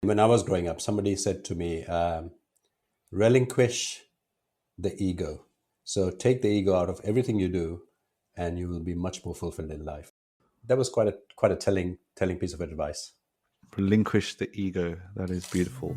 When I was growing up, somebody said to me, relinquish the ego. So take the ego out of everything you do, and you will be much more fulfilled in life. That was quite a telling piece of advice. Relinquish the ego. That is beautiful.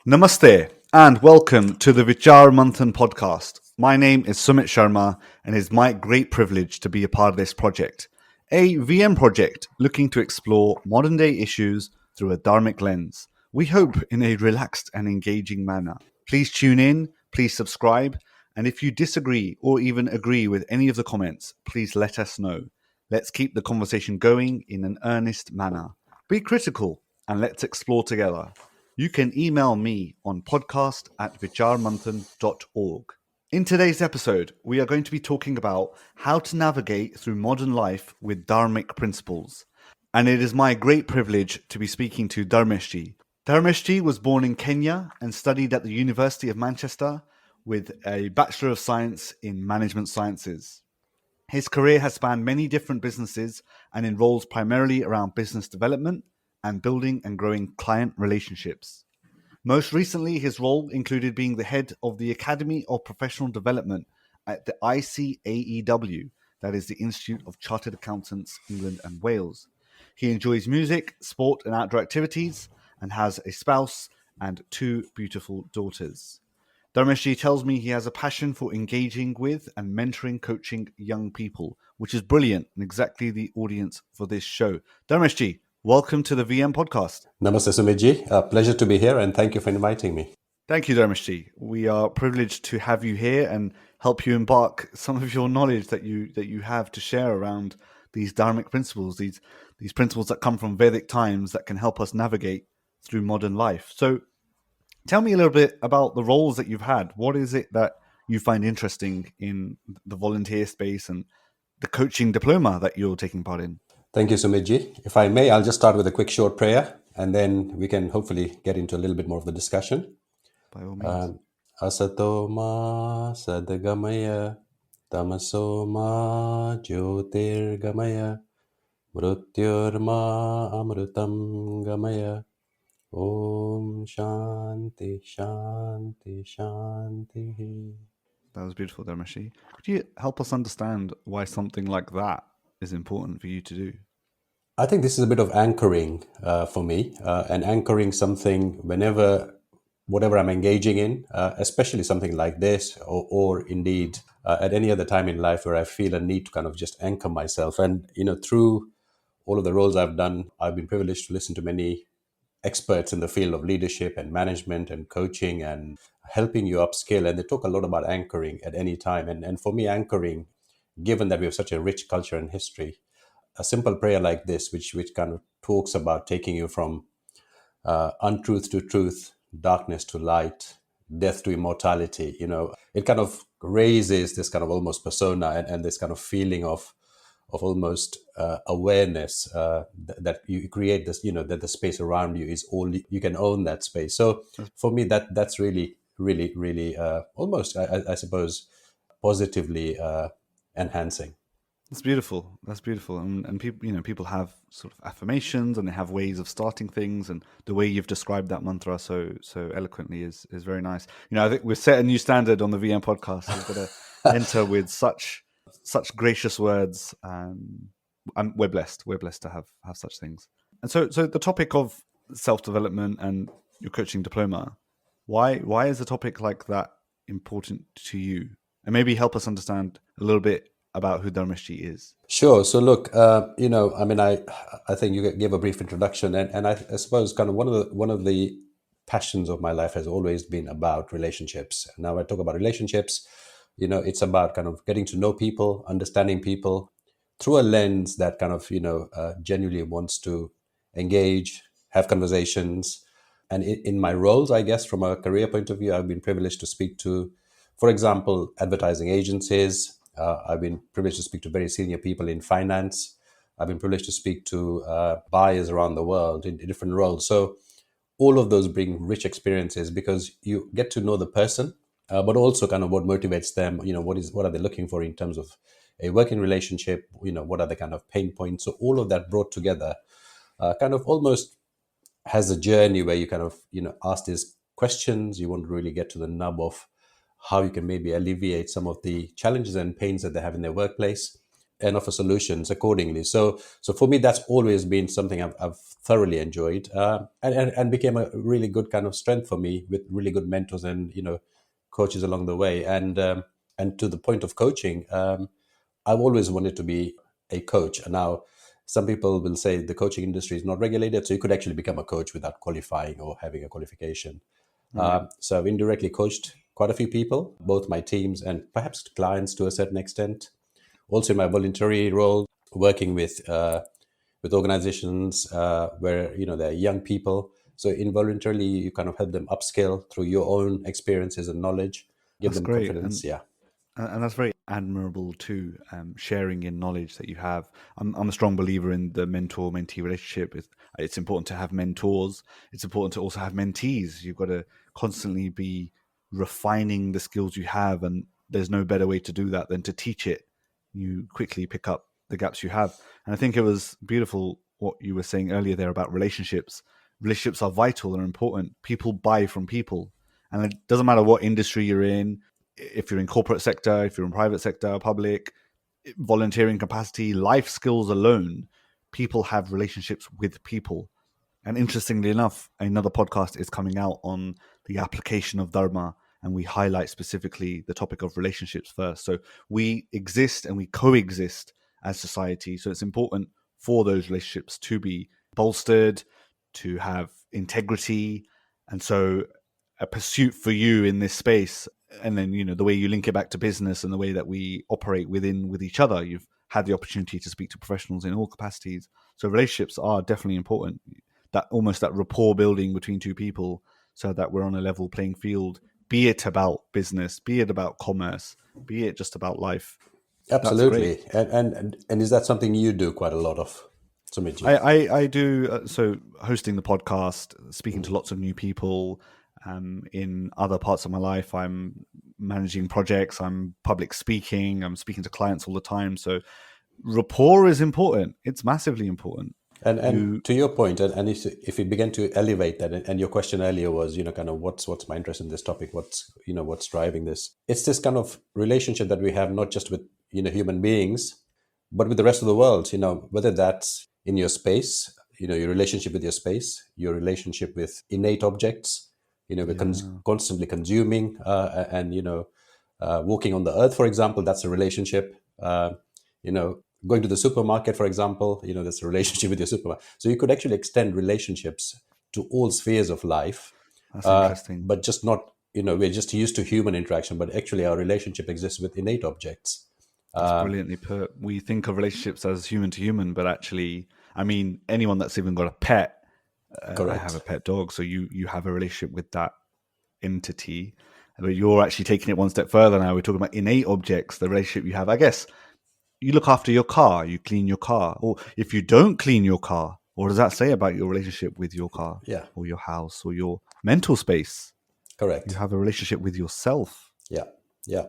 Namaste and welcome to the Vichar Manthan podcast. My name is Sumit Sharma and it is my great privilege to be a part of this project, a VM project looking to explore modern day issues through a dharmic lens. We hope in a relaxed and engaging manner. Please tune in, please subscribe, and if you disagree or even agree with any of the comments, please let us know. Let's keep the conversation going in an earnest manner. Be critical and let's explore together. You can email me on podcast@vicharmanthan.org. In today's episode, we are going to be talking about how to navigate through modern life with Dharmic Principles. And it is my great privilege to be speaking to Dharmesh Ji. Dharmesh Ji was born in Kenya and studied at the University of Manchester with a Bachelor of Science in Management Sciences. His career has spanned many different businesses and involves primarily around business development and building and growing client relationships. Most recently, his role included being the head of the Academy of Professional Development at the ICAEW, that is the Institute of Chartered Accountants, England and Wales. He enjoys music, sport and outdoor activities and has a spouse and two beautiful daughters. Dharmesh Ji tells me he has a passion for engaging with and mentoring coaching young people, which is brilliant and exactly the audience for this show. Dharmesh Ji, welcome to the VM podcast. Namaste, Sumit Ji. Pleasure to be here, and thank you for inviting me. Thank you, Dharmesh Ji. We are privileged to have you here and help you embark some of your knowledge that you have to share around these dharmic principles, these principles that come from Vedic times that can help us navigate through modern life. So tell me a little bit about the roles that you've had. What is it that you find interesting in the volunteer space and the coaching diploma that you're taking part in? Thank you, Sumit Ji. If I may, I'll just start with a quick short prayer, and then we can hopefully get into a little bit more of the discussion. By all means. Asato ma sadagamaya, tamaso ma jyotirgamaya, mrityorma amrutam gamaya. Om Shanti Shanti Shanti. That was beautiful, Dharmesh Ji. Could you help us understand why something like that is important for you to do? I think this is a bit of anchoring for me, and anchoring something whatever I'm engaging in, especially something like this, or indeed at any other time in life where I feel a need to kind of just anchor myself. And, through all of the roles I've done, I've been privileged to listen to many experts in the field of leadership and management and coaching and helping you upskill. And they talk a lot about anchoring at any time. And for me, anchoring, given that we have such a rich culture and history, a simple prayer like this, which kind of talks about taking you from untruth to truth, darkness to light, death to immortality, it kind of raises this kind of almost persona and this kind of feeling of almost awareness that you create this, that the space around you is all you can own that space. So for me, that's really, really, really almost, I suppose, positively enhancing. That's beautiful. That's beautiful. And people, people have sort of affirmations and they have ways of starting things. And the way you've described that mantra so eloquently is very nice. I think we've set a new standard on the VM podcast. We've got to enter with such gracious words. And we're blessed. We're blessed to have such things. And so the topic of self-development and your coaching diploma, why is a topic like that important to you? And maybe help us understand a little bit about who Dharmesh Ji is. Sure. So look, I think you gave a brief introduction, and I suppose kind of one of the passions of my life has always been about relationships. Now, I talk about relationships, it's about kind of getting to know people, understanding people through a lens that kind of genuinely wants to engage, have conversations. And in my roles, I guess, from a career point of view, I've been privileged to speak to, for example, advertising agencies. I've been privileged to speak to very senior people in finance. I've been privileged to speak to buyers around the world in different roles. So all of those bring rich experiences because you get to know the person, but also kind of what motivates them. What are they looking for in terms of a working relationship? What are the kind of pain points? So all of that brought together, kind of almost has a journey where you kind of ask these questions. You want to really get to the nub of how you can maybe alleviate some of the challenges and pains that they have in their workplace and offer solutions accordingly. So for me, that's always been something I've thoroughly enjoyed, and became a really good kind of strength for me with really good mentors and coaches along the way. And to the point of coaching, I've always wanted to be a coach. Now, some people will say the coaching industry is not regulated, so you could actually become a coach without qualifying or having a qualification. So I've indirectly coached quite a few people, both my teams and perhaps clients to a certain extent. Also in my voluntary role, working with organizations where they're young people. So involuntarily, you kind of help them upskill through your own experiences and knowledge, give That's them great. confidence. Yeah. And that's very admirable too, sharing in knowledge that you have. I'm a strong believer in the mentor-mentee relationship. It's important to have mentors. It's important to also have mentees. You've got to constantly be refining the skills you have, and there's no better way to do that than to teach it. You quickly pick up the gaps you have. And I think it was beautiful what you were saying earlier there about relationships. Relationships are vital and important. People buy from people. And it doesn't matter what industry you're in, if you're in corporate sector, if you're in private sector, public, volunteering capacity, life skills alone, people have relationships with people. And interestingly enough, another podcast is coming out on the application of dharma, and we highlight specifically the topic of relationships first. So we exist and we coexist as society. So it's important for those relationships to be bolstered, to have integrity. And so a pursuit for you in this space, and then the way you link it back to business and the way that we operate with each other, you've had the opportunity to speak to professionals in all capacities. So relationships are definitely important, that almost that rapport building between two people, so that we're on a level playing field, be it about business, be it about commerce, be it just about life. That's great. Absolutely. And is that something you do quite a lot of, Sumit? I do. So hosting the podcast, speaking to lots of new people. In other parts of my life, I'm managing projects, I'm public speaking, I'm speaking to clients all the time. So rapport is important. It's massively important. And to your point, and if we begin to elevate that, and your question earlier was, kind of what's my interest in this topic, what's driving this? It's this kind of relationship that we have, not just with human beings, but with the rest of the world. Whether that's in your space, your relationship with your space, your relationship with innate objects. We're constantly consuming and walking on the earth, for example. That's a relationship. Going to the supermarket, for example, that's a relationship with your supermarket. So you could actually extend relationships to all spheres of life. That's interesting. But just not, we're just used to human interaction, but actually our relationship exists with innate objects. That's brilliantly put. We think of relationships as human to human, but actually, I mean, anyone that's even got a pet, I have a pet dog, so you have a relationship with that entity. But you're actually taking it one step further now. We're talking about innate objects, the relationship you have. I guess you look after your car, you clean your car. Or if you don't clean your car, what does that say about your relationship with your car? Yeah. Or your house or your mental space? Correct. You have a relationship with yourself. Yeah. Yeah.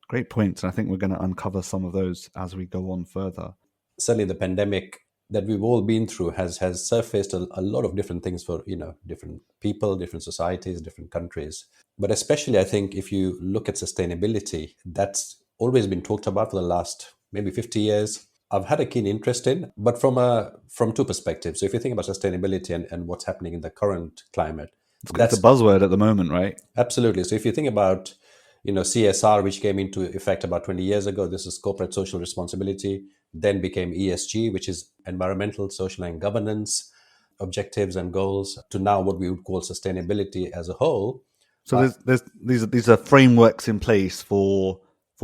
Great points. And I think we're going to uncover some of those as we go on further. Certainly the pandemic that we've all been through has surfaced a lot of different things for different people, different societies, different countries. But especially, I think, if you look at sustainability, that's always been talked about for the last maybe 50 years. I've had a keen interest in, but from two perspectives. So if you think about sustainability and what's happening in the current climate, that's a buzzword at the moment, right? Absolutely. So if you think about CSR, which came into effect about 20 years ago, this is corporate social responsibility, then became ESG, which is environmental, social, and governance objectives and goals, to now what we would call sustainability as a whole. So these are frameworks in place for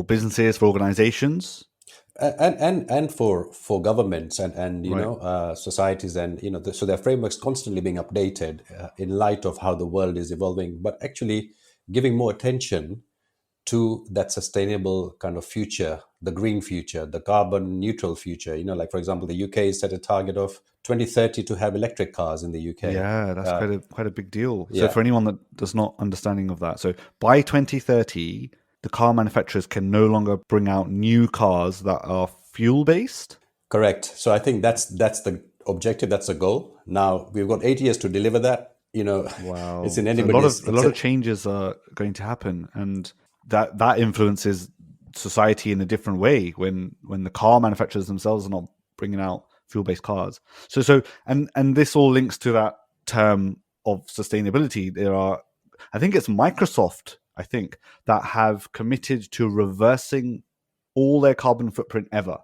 businesses, for organizations, and for governments and right. Societies, and so their frameworks constantly being updated in light of how the world is evolving, but actually giving more attention to that sustainable kind of future, the green future, the carbon neutral future. Like for example, the UK set a target of 2030 to have electric cars in the UK. Yeah, that's quite a big deal. So Yeah, for anyone that does not understanding of that, so by 2030, the car manufacturers can no longer bring out new cars that are fuel based. correct. So I think that's the objective, that's the goal. Now we've got 8 years to deliver that. It's Wow, in so anybody's. a lot of changes are going to happen, and that influences society in a different way when the car manufacturers themselves are not bringing out fuel based cars. And this all links to that term of sustainability. There are, I think it's Microsoft, I think, that have committed to reversing all their carbon footprint ever.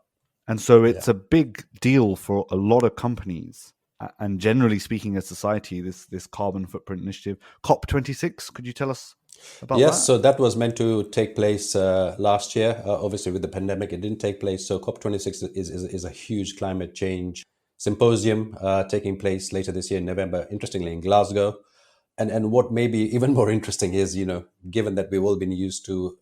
And so it's a big deal for a lot of companies. And generally speaking, as society, this carbon footprint initiative, COP26, could you tell us about Yes, that? so that was meant to take place last year. Obviously, with the pandemic, it didn't take place. So COP26 is a huge climate change symposium taking place later this year in November, interestingly, in Glasgow. And what may be even more interesting is, given that we've all been used to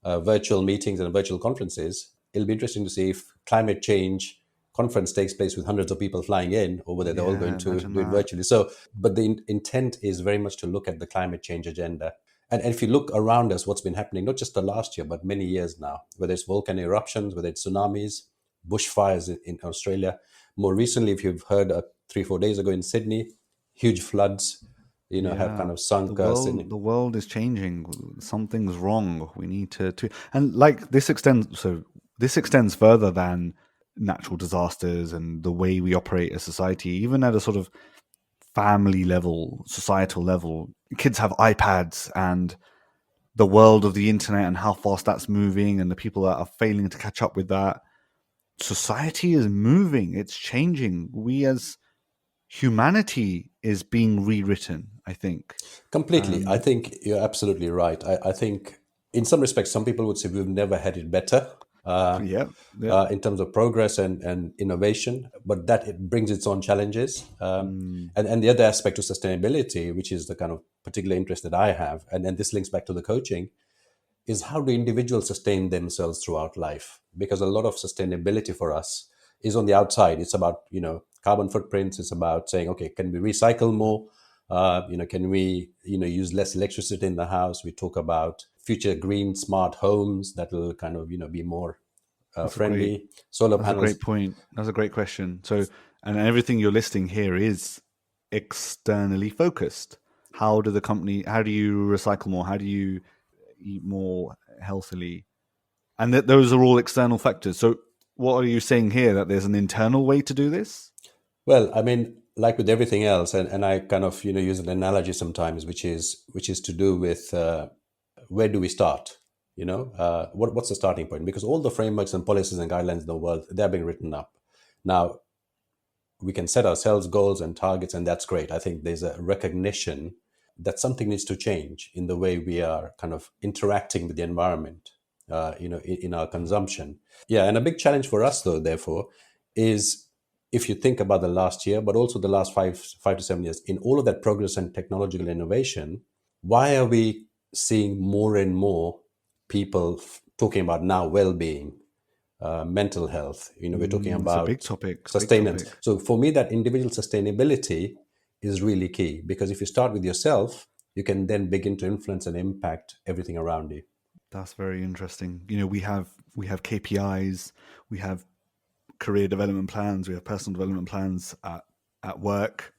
virtual meetings and virtual conferences, it'll be interesting to see if climate change conference takes place with hundreds of people flying in, or whether they're all going Yeah, to imagine do it that. virtually. So, but the intent is very much to look at the climate change agenda. And if you look around us, what's been happening, not just the last year, but many years now, whether it's volcano eruptions, whether it's tsunamis, bushfires in Australia. More recently, if you've heard 3-4 days ago in Sydney, huge floods, have Yeah, kind of sunk Sydney. the world is changing. Something's wrong. We need to and like this extends further than natural disasters and the way we operate as society, even at a sort of family level, societal level. Kids have iPads and the world of the internet and how fast that's moving and the people that are failing to catch up with that. Society is moving, it's changing. We as humanity is being rewritten, I think. Completely. I And think you're absolutely right. I think in some respects, some people would say we've never had it better yeah, yeah. in terms of progress and innovation, but that it brings its own challenges. Mm, And the other aspect of sustainability, which is the kind of particular interest that I have, and this links back to the coaching, is how do individuals sustain themselves throughout life? Because a lot of sustainability for us is on the outside. It's about, carbon footprints. It's about saying, okay, can we recycle more? Can we, use less electricity in the house? We talk about future green smart homes that will kind of, be more that's a great friendly. Solar that's a great panels. point. That's a great question. So, and everything you're listing here is externally focused. How do you recycle more? How do you eat more healthily? And that those are all external factors. So, what are you saying here? That there's an internal way to do this? Well, I mean, like with everything else, and I kind of, use an analogy sometimes, which is to do with where do we start? What's the starting point? Because all the frameworks and policies and guidelines in the world, they're being written up. Now, we can set ourselves goals and targets, and that's great. I think there's a recognition that something needs to change in the way we are kind of interacting with the environment, in our consumption. Yeah, and a big challenge for us, though, therefore, is if you think about the last year, but also the last 5 to 7 years, in all of that progress and technological innovation, why are we seeing more and more people talking about now well-being, mental health? We're talking It's a big about topic. It's a big sustenance. topic. So for me, that individual sustainability is really key, because if you start with yourself, you can then begin to influence and impact everything around you. That's very interesting. We have KPIs, we have career development plans, we have personal development plans at work.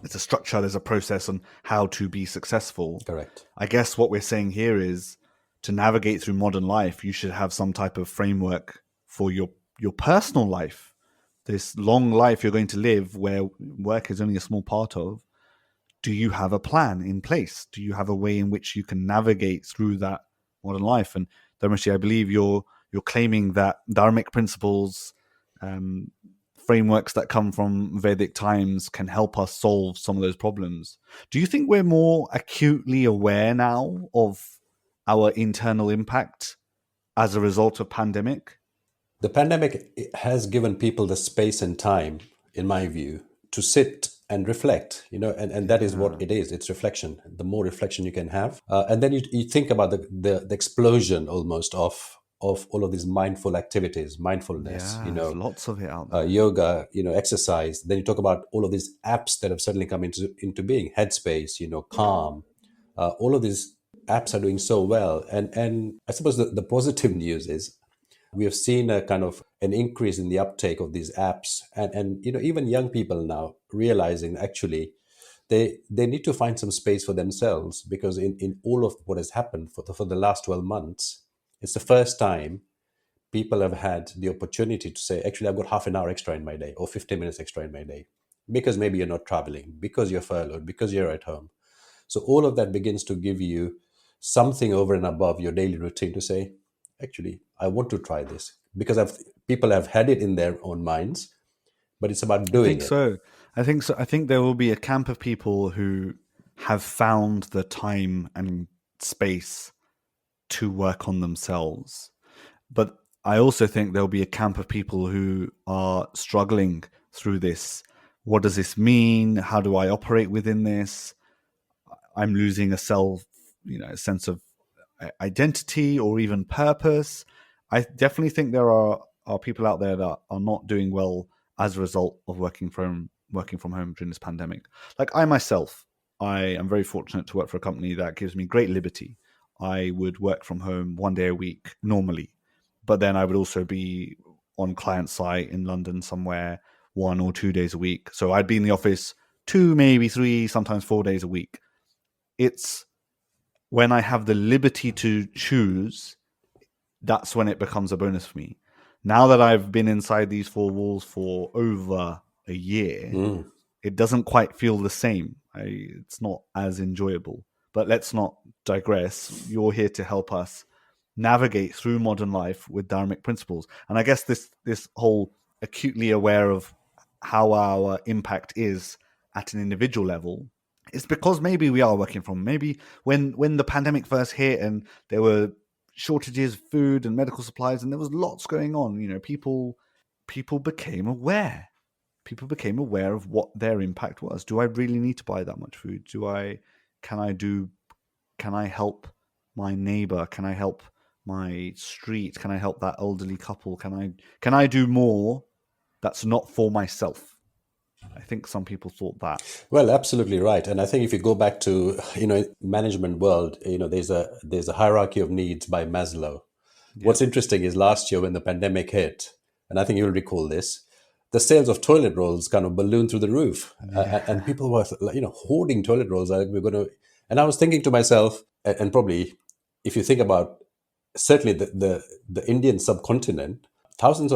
It's a structure, there's a process on how to be successful. Correct. I guess what we're saying here is to navigate through modern life, you should have some type of framework for your personal life. This long life you're going to live where work is only a small part of. Do you have a plan in place? Do you have a way in which you can navigate through that modern life? And Dharmesh, I believe you're claiming that Dharmic principles, frameworks that come from Vedic times, can help us solve some of those problems. Do you think we're more acutely aware now of our internal impact as a result of pandemic? The pandemic has given people the space and time, in my view, to sit and reflect, and that is what it is. It's reflection. The more reflection you can have, and then you think about the explosion almost of all of these mindful activities, mindfulness, Yeah, there's lots of it out there. yoga, exercise. Then you talk about all of these apps that have suddenly come into being, Headspace, Calm. All of these apps are doing so well, and I suppose the positive news is we have seen a kind of an increase in the uptake of these apps, and even young people now realizing actually they need to find some space for themselves, because in all of what has happened for the last 12 months, it's the first time people have had the opportunity to say, actually, I've got half an hour extra in my day or 15 minutes extra in my day, because maybe you're not traveling, because you're furloughed, because you're at home. So all of that begins to give you something over and above your daily routine to say, actually, I want to try this, because people have had it in their own minds, but it's about I doing think it. so. I think so. I think there will be a camp of people who have found the time and space to work on themselves. But I also think there'll be a camp of people who are struggling through this. What does this mean? How do I operate within this? I'm losing a sense of identity or even purpose. I definitely think there are people out there that are not doing well as a result of working from home during this pandemic. Like I myself, I am very fortunate to work for a company that gives me great liberty. I would work from home 1 day a week normally, but then I would also be on client site in London somewhere 1 or 2 days a week. So I'd be in the office 2, maybe 3, sometimes 4 days a week. It's when I have the liberty to choose, that's when it becomes a bonus for me. Now that I've been inside these four walls for over a year, it doesn't quite feel the same. It's not as enjoyable. But let's not digress. You're here to help us navigate through modern life with Dharmic principles. And I guess this whole acutely aware of how our impact is at an individual level, it's because maybe we are working from, maybe when the pandemic first hit and there were shortages of food and medical supplies and there was lots going on, people became aware. People became aware of what their impact was. Do I really need to buy that much food? Can I help my neighbor? Can I help my street? Can I help that elderly couple? Can I do more that's not for myself? I think some people thought that. Well, absolutely right. And I think if you go back to, management world, there's a hierarchy of needs by Maslow. What's interesting is last year when the pandemic hit, and I think you'll recall this, the sales of toilet rolls kind of ballooned through the roof, and people were, hoarding toilet rolls. And I was thinking to myself, and probably, if you think about certainly the Indian subcontinent, for thousands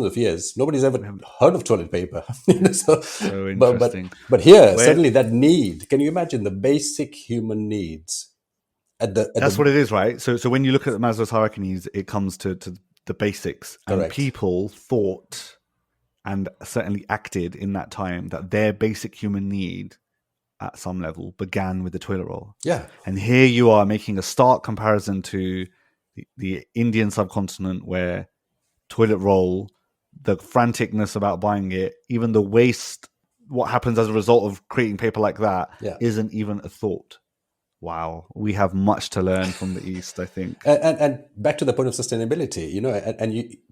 of years, nobody's ever heard of toilet paper. So, So interesting. but here, suddenly that need. Can you imagine the basic human needs That's what it is, right? So when you look at Maslow's hierarchy needs, it comes to the basics. Correct. And people thought and certainly acted in that time that their basic human need at some level began with the toilet roll. Yeah. And here you are making a stark comparison to the Indian subcontinent, where toilet roll, the franticness about buying it, even the waste, what happens as a result of creating paper like that, isn't even a thought. Wow, we have much to learn from the East, I think. And back to the point of sustainability,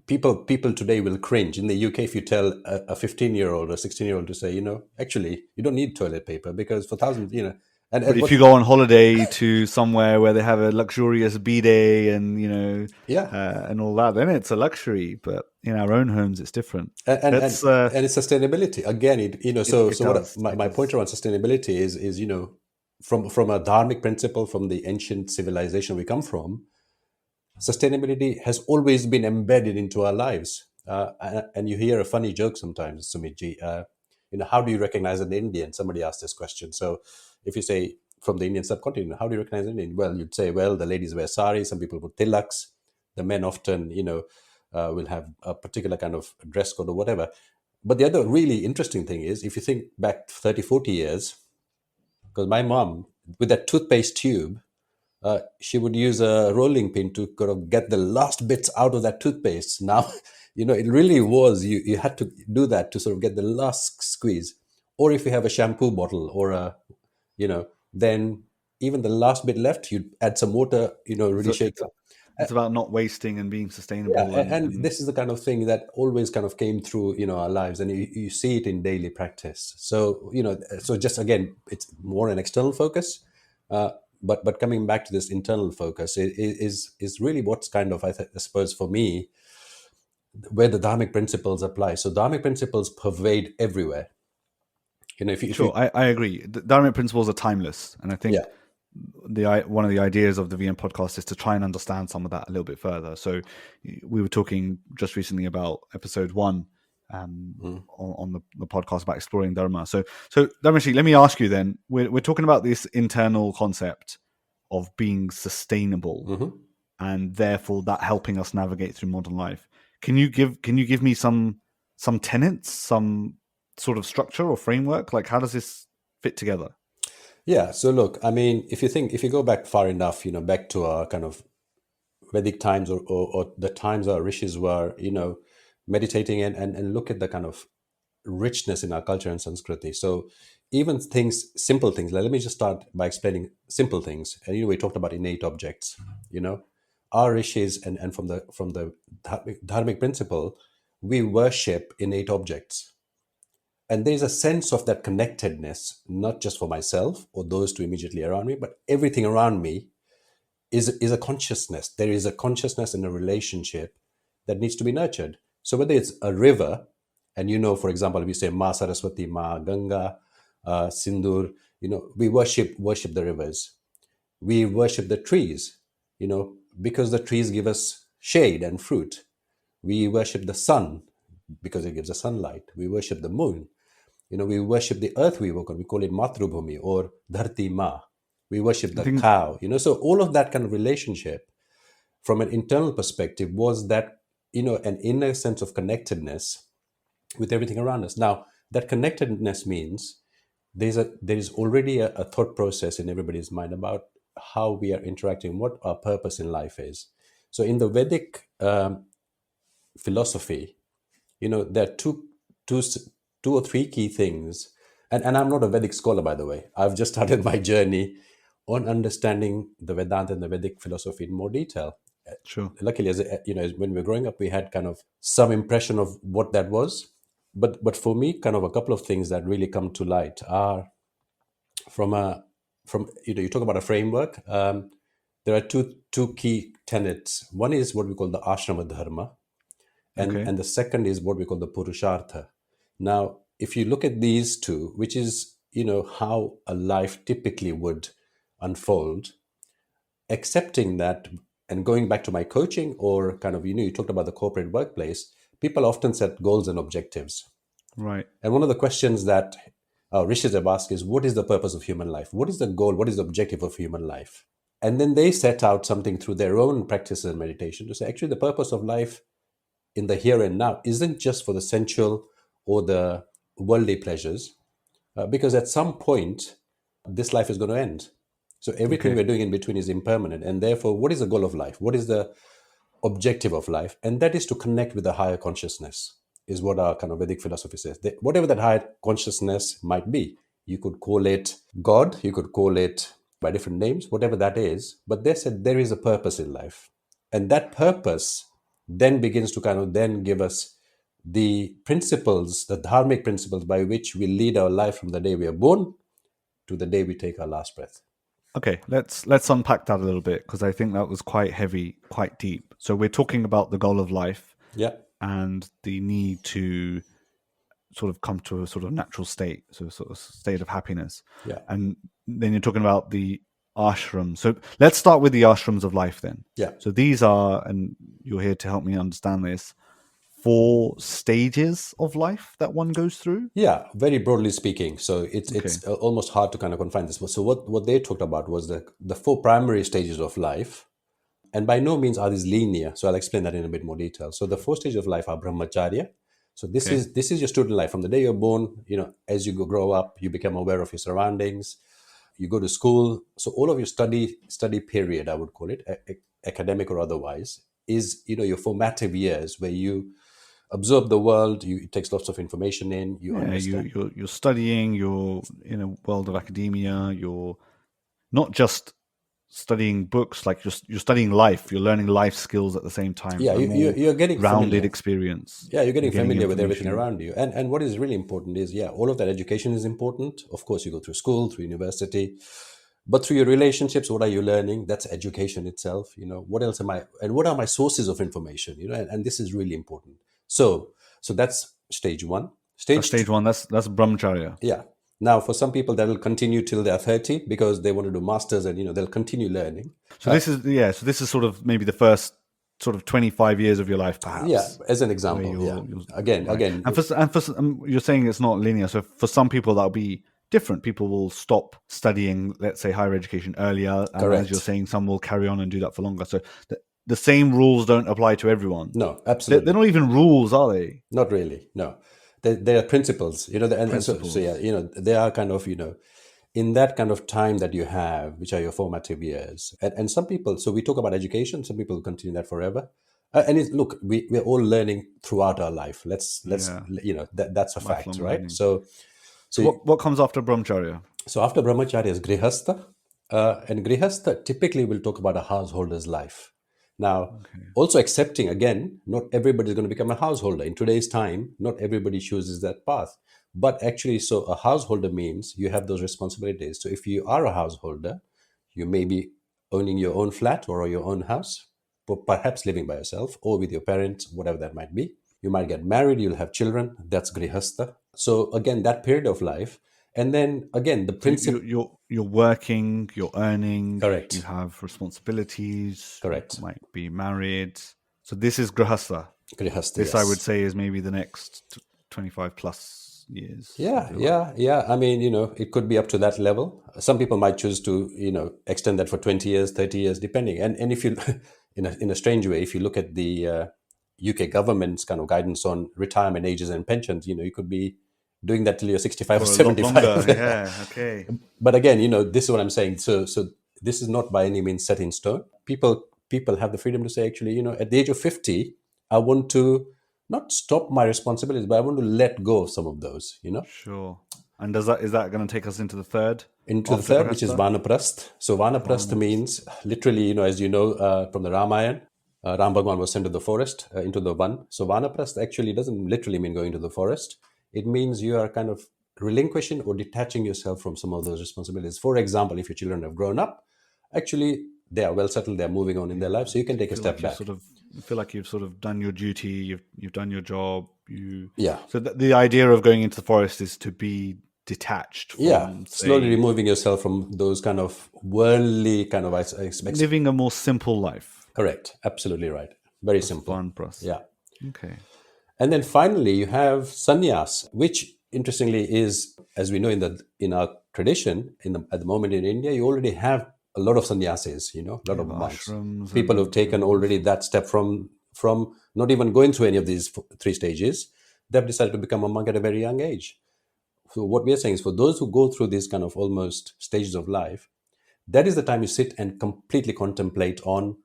people today will cringe. In the UK, if you tell a 15-year-old or 16-year-old to say, actually, you don't need toilet paper because for thousands, But if you go on holiday to somewhere where they have a luxurious bidet and and all that, then it's a luxury. But in our own homes, it's different. And it's sustainability again. My point around sustainability is from a dharmic principle, from the ancient civilization we come from, sustainability has always been embedded into our lives. And you hear a funny joke sometimes, Sumit Ji. How do you recognize an Indian? Somebody asked this question. So if you say from the Indian subcontinent, how do you recognize an Indian? Well, you'd say, well, the ladies wear saris, some people put tilaks, the men often, will have a particular kind of dress code or whatever. But the other really interesting thing is, if you think back 30, 40 years, because my mom, with that toothpaste tube, she would use a rolling pin to kind of get the last bits out of that toothpaste. Now, it really was, you had to do that to sort of get the last squeeze. Or if you have a shampoo bottle or then even the last bit left, you add some water, really So shake it. it's about not wasting and being Yeah, sustainable and and this is the kind of thing that always kind of came through, our lives, and you see it in daily practice. So, so just again, it's more an external focus, uh, but coming back to this internal focus is really what's kind of, I suppose, for me, where the Dharmic principles apply. So, Dharmic principles pervade everywhere. If you, sure, I agree. The Dharmic principles are timeless, and I yeah, think one of the ideas of the VM podcast is to try and understand some of that a little bit further. So we were talking just recently about episode 1 on the podcast about exploring Dharma. So Dharmesh, let me ask you then. We're talking about this internal concept of being sustainable, mhm. and therefore that helping us navigate through modern life. Can you give me some tenets, some sort of structure or framework? Like, how does this fit together? Yeah. So look, I mean, if you go back far enough, back to our kind of Vedic times, or the times our rishis were, meditating, and look at the kind of richness in our culture and Sanskriti. So even things, simple things, let me just start by explaining simple things. And we talked about innate objects, our rishis, and from the dharmic principle, we worship innate objects. And there's a sense of that connectedness, not just for myself or those two immediately around me, but everything around me is a consciousness. There is a consciousness in a relationship that needs to be nurtured. So whether it's a river, and for example, we say Ma Saraswati, Ma Ganga, Sindur, we worship the rivers. We worship the trees, because the trees give us shade and fruit. We worship the sun because it gives us sunlight. We worship the moon. We worship the earth we work on. We call it Matrubhumi or Dharti Ma. We worship I the think cow. So all of that kind of relationship from an internal perspective was that, an inner sense of connectedness with everything around us. Now, that connectedness means there is already a thought process in everybody's mind about how we are interacting, what our purpose in life is. So in the Vedic philosophy, there are two, two or three key things. And I'm not a Vedic scholar, by the way. I've just started my journey on understanding the Vedanta and the Vedic philosophy in more detail. sure. Luckily, when we were growing up, we had kind of some impression of what that was. But for me, kind of a couple of things that really come to light are from you talk about a framework. There are two key tenets. One is what we call the ashrama dharma, and Okay. and the second is what we call the purushartha. Now, if you look at these two, which is how a life typically would unfold, accepting that, and going back to my coaching, or kind of you talked about the corporate workplace, people often set goals and objectives. Right. And one of the questions that rishis have asked is, what is the purpose of human life? What is the goal? What is the objective of human life? And then they set out something through their own practices and meditation to say, actually, the purpose of life in the here and now isn't just for the sensual or the worldly pleasures, because at some point, this life is going to end. So everything Okay. we're doing in between is impermanent. And therefore, what is the goal of life? What is the objective of life? And that is to connect with the higher consciousness, is what our kind of Vedic philosophy says. Whatever that higher consciousness might be, you could call it God, you could call it by different names, whatever that is. But they said there is a purpose in life. And that purpose then begins to kind of then give us the principles, the dharmic principles by which we lead our life from the day we are born to the day we take our last breath. Okay. Let's unpack that a little bit, because I think that was quite heavy, quite deep. So we're talking about the goal of life Yeah, and the need to sort of come to a sort of natural state, so sort of state of happiness. yeah, And then you're talking about the ashrams. So let's start with the ashrams of life then. yeah. So these are, and you're here to help me understand this, 4 stages of life that one goes through. Yeah, very broadly speaking. So it's Okay. it's almost hard to kind of confine this. So what they talked about was the four primary stages of life, and by no means are these linear. So I'll explain that in a bit more detail. So the four stages of life are Brahmacharya. So this Okay. is this is your student life from the day you're born. As you grow up, you become aware of your surroundings. You go to school. So all of your study period, I would call it, academic or otherwise, is your formative years where you absorb the world. It takes lots of information in. You Yeah, understand. you're studying. You're in a world of academia. You're not just studying books. Like you're studying life. You're learning life skills at the same time. Yeah, A more you're getting rounded familiar. experience. Yeah, you're You're getting getting familiar with everything information. around you. And what is really important is, yeah, all of that education is important. Of course, you go through school, through university, but through your relationships, what are you learning? That's education itself. What else am I, and what are my sources of information? And this is really important. So that's stage one. That's Stage two, stage one. That's Brahmacharya. yeah. Now, for some people, that will continue till they're 30 because they want to do masters, and they'll continue learning. So this is So this is sort of maybe the first sort of 25 years of your life, Yeah, perhaps, as an where example. Yeah. you're Again, right. again. And you're saying it's not linear. So for some people that'll be different. People will stop studying, let's say, higher education earlier, and as you're Correct. saying, some will carry on and do that for longer. So the same rules don't apply to everyone. No, They're absolutely not even rules, are they? not really. No, they are principles. And so yeah, Principles. they are kind of in that kind of time that you have, which are your formative years. And some people. So we talk about education. Some people continue that forever. Look, we're all learning throughout our life. Let's Yeah, that's a fact, lifelong right? learning. So So so what comes after Brahmacharya? So after Brahmacharya is Grihastha, and Grihastha typically will talk about a householder's life. Now, Okay. also accepting again, not everybody is going to become a householder. In today's time, not everybody chooses that path. But actually, so a householder means you have those responsibilities. So if you are a householder, you may be owning your own flat or your own house, perhaps living by yourself or with your parents, whatever that might be. You might get married, you'll have children. That's Grihastha. So again, that period of life. And then again, the So principle. you're working, you're earning, you Correct. have responsibilities, you Correct. might be married. So this is grahastha. Grihastha, This I would yes. say is maybe the next 25 plus years of Yeah, your life. yeah, yeah. I mean, it could be up to that level. Some people might choose to, extend that for 20 years, 30 years, depending. And if you, in a strange way, if you look at the UK government's kind of guidance on retirement ages and pensions, you could be doing that till you're 65 or For a lot longer, 75. yeah. Okay. But again, this is what I'm saying. So this is not by any means set in stone. People have the freedom to say, actually, at the age of 50, I want to not stop my responsibilities, but I want to let go of some of those, Sure. And is that going to take us into the third into the after third, which is grahastha? Vanaprasth. So Vanaprasth Vanaprastha. means literally, as you know, from the Ramayana, Ram Bhagwan was sent to the forest, into the Van. So Vanaprasth actually doesn't literally mean going to the forest. It means you are kind of relinquishing or detaching yourself from some of those responsibilities. For example, if your children have grown up, actually they are well settled, they're moving on in their life, so you can take a step back. You feel like you've sort of done your duty, you've done your job. Yeah. So the idea of going into the forest is to be detached Yeah. from, Slowly say, removing yourself from those kind of worldly kind of living a more simple life. correct. Absolutely right. Very That's simple. vanprastha. Yeah. Okay. And then finally, you have sannyas, which interestingly is, as we know in our tradition, at the moment in India, you already have a lot of sannyasis, a lot You of have monks, ashrams people who've and taken already that step from not even going through any of these three stages. They've decided to become a monk at a very young age. So what we are saying is, for those who go through these kind of almost stages of life, that is the time you sit and completely contemplate on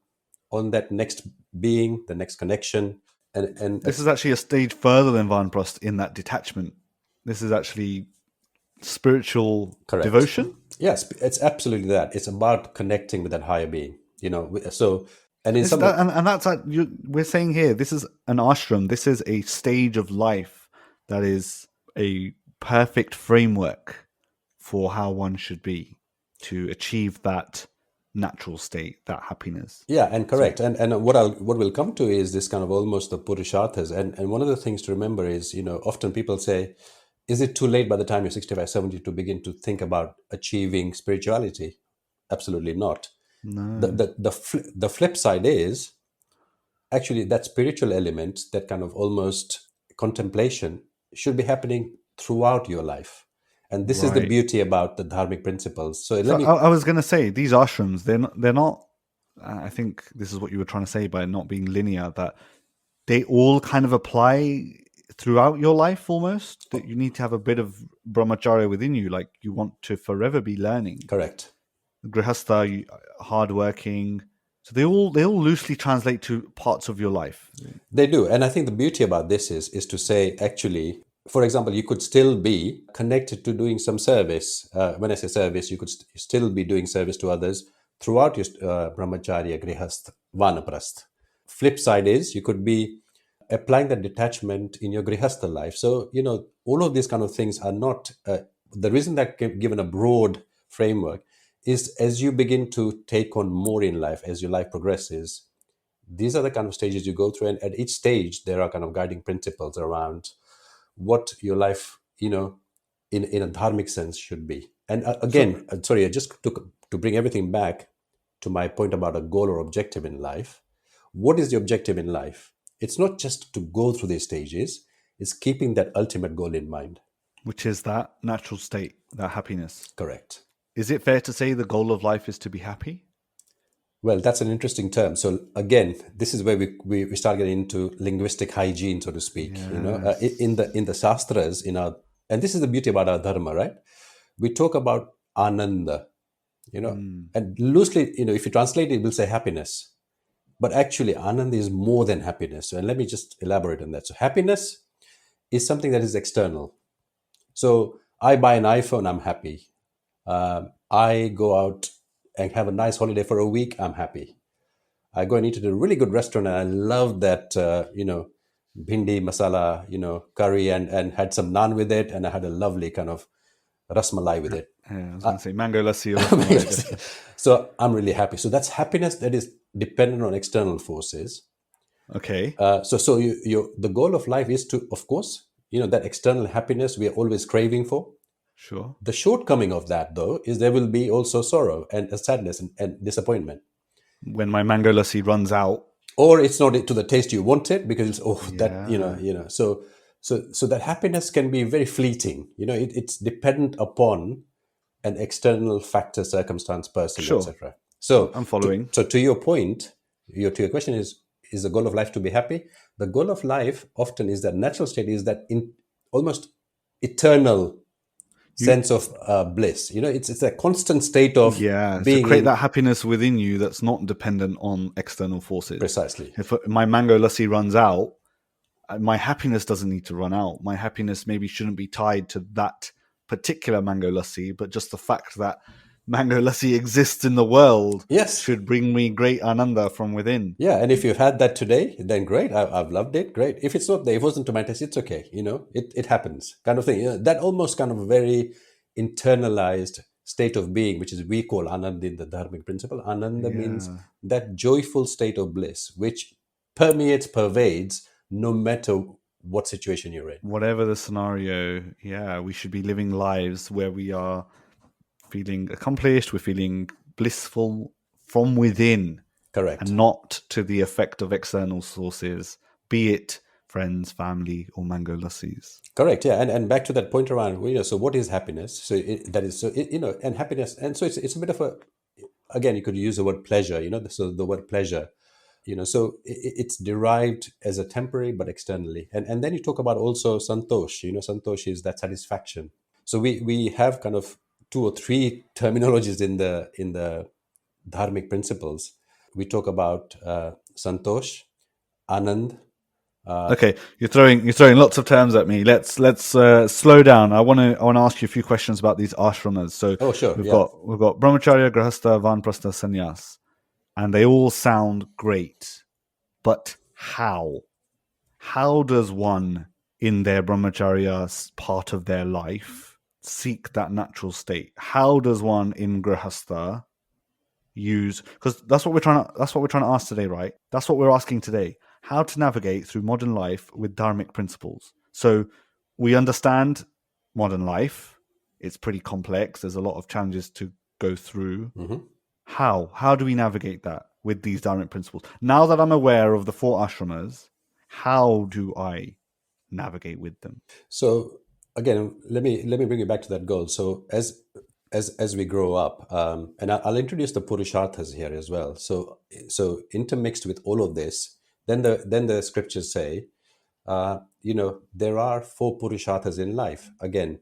that next being, the next connection, and this is actually a stage further than vanprastha in that detachment. This is actually spiritual correct. devotion. Yes, it's absolutely that. It's about connecting with that higher being. So and in This some, that and that's we're saying here. This is an ashram. This is a stage of life that is a perfect framework for how one should be to achieve that natural state, that happiness. yeah, and So correct. And what we'll come to is this kind of almost the Purusharthas. And one of the things to remember is, often people say, is it too late by the time you're 65, 70 to begin to think about achieving spirituality? Absolutely not. no, The flip side is actually that spiritual element, that kind of almost contemplation, should be happening throughout your life. And this is the right. beauty about the dharmic principles. So So let me. I was going to say these ashrams. They're not. I think this is what you were trying to say by not being linear. That they all kind of apply throughout your life almost. That you need to have a bit of brahmacharya within you, like you want to forever be learning. Correct. Grihastha, hardworking. So they all loosely translate to parts of your life. They do. And I think the beauty about this is to say, actually, for example, you could still be connected to doing some service. When I say service, you could still be doing service to others throughout your Brahmacharya, Grihastha, Vanaprastha. Flip side is you could be applying that detachment in your Grihastha life. So, all of these kind of things are not, the reason that given a broad framework is as you begin to take on more in life, as your life progresses, these are the kind of stages you go through, and at each stage there are kind of guiding principles around what your life in a dharmic sense should be. And So, again, sorry, I just to bring everything back to my point about a goal or objective in life. What is the objective in life? It's not just to go through these stages, it's keeping that ultimate goal in mind. which is that natural state, that happiness. Correct. Is it fair to say the goal of life is to be happy? Well, that's an interesting term. So again, this is where we start getting into linguistic hygiene, so to speak. Yes. In the shastras, and this is the beauty about our dharma, right? We talk about ananda, and loosely, if you translate it, we'll say happiness. But actually, ananda is more than happiness. And let me just elaborate on that. So happiness is something that is external. So I buy an iPhone, I'm happy. I go out and have a nice holiday for a week, I'm happy. I go and eat at a really good restaurant, and I love that, bhindi masala, curry, and had some naan with it, and I had a lovely kind of rasmalai with it. Yeah, I was going to say mango lassi or rasmalai. Definitely. So I'm really happy. So that's happiness that is dependent on external forces. Okay, So the goal of life is to, of course, that external happiness we are always craving for. sure. The shortcoming of that, though, is there will be also sorrow and sadness and disappointment. When my mango lassi runs out, Or it's not to the taste you wanted, because it's that yeah, so that happiness can be very fleeting. It's dependent upon an external factor, circumstance, person, sure, etc. So I'm following. to your point, to your question is the goal of life to be happy? The goal of life often is that natural state, is that in almost eternal You, sense of bliss. It's a constant state of yeah, to being create in. that happiness within you that's not dependent on external forces. Precisely. If my mango lassi runs out, my happiness doesn't need to run out. My happiness maybe shouldn't be tied to that particular mango lassi, but just the fact that mango lassi exists in the world Yes. should bring me great ananda from within. Yeah, and if you've had that today, then great. I've loved it. Great. If it's not there, if it wasn't to my taste, it's okay. It happens, kind of thing. That almost kind of a very internalized state of being, which is we call ananda in the Dharmic principle. Ananda means Yeah. that joyful state of bliss, which pervades, no matter what situation you're in. Whatever the scenario, yeah, we should be living lives where we are feeling accomplished, we're feeling blissful from within Correct. and not to the effect of external sources, be it friends, family, or mango lassis. Correct. Yeah, and back to that point around, so what is happiness? So that is, so and happiness, and so it's a bit of a, again, you could use the word pleasure. So the word pleasure, so it's derived as a temporary but externally, and then you talk about also santosh. Santosh is that satisfaction. So we have kind of two or three terminologies in the dharmic principles. We talk about santosh, anand. Okay, you're throwing lots of terms at me. Let's slow down. I want to ask you a few questions about these ashramas. So Oh, sure. we've Yeah. got brahmacharya, grahastha, vanprastha, sannyas, and they all sound great. But how? How does one in their brahmacharya part of their life seek that natural state? How does one in grahastha use, because that's what we're trying to ask today, right? That's what we're asking today. How to navigate through modern life with dharmic principles. So we understand modern life. It's pretty complex. There's a lot of challenges to go through. Mhm. How do we navigate that with these dharmic principles? Now that I'm aware of the 4 ashramas, how do I navigate with them? So again, let me bring you back to that goal. So as we grow up, and I'll introduce the Purusharthas here as well. So intermixed with all of this, then the scriptures say, there are 4 Purusharthas in life. Again,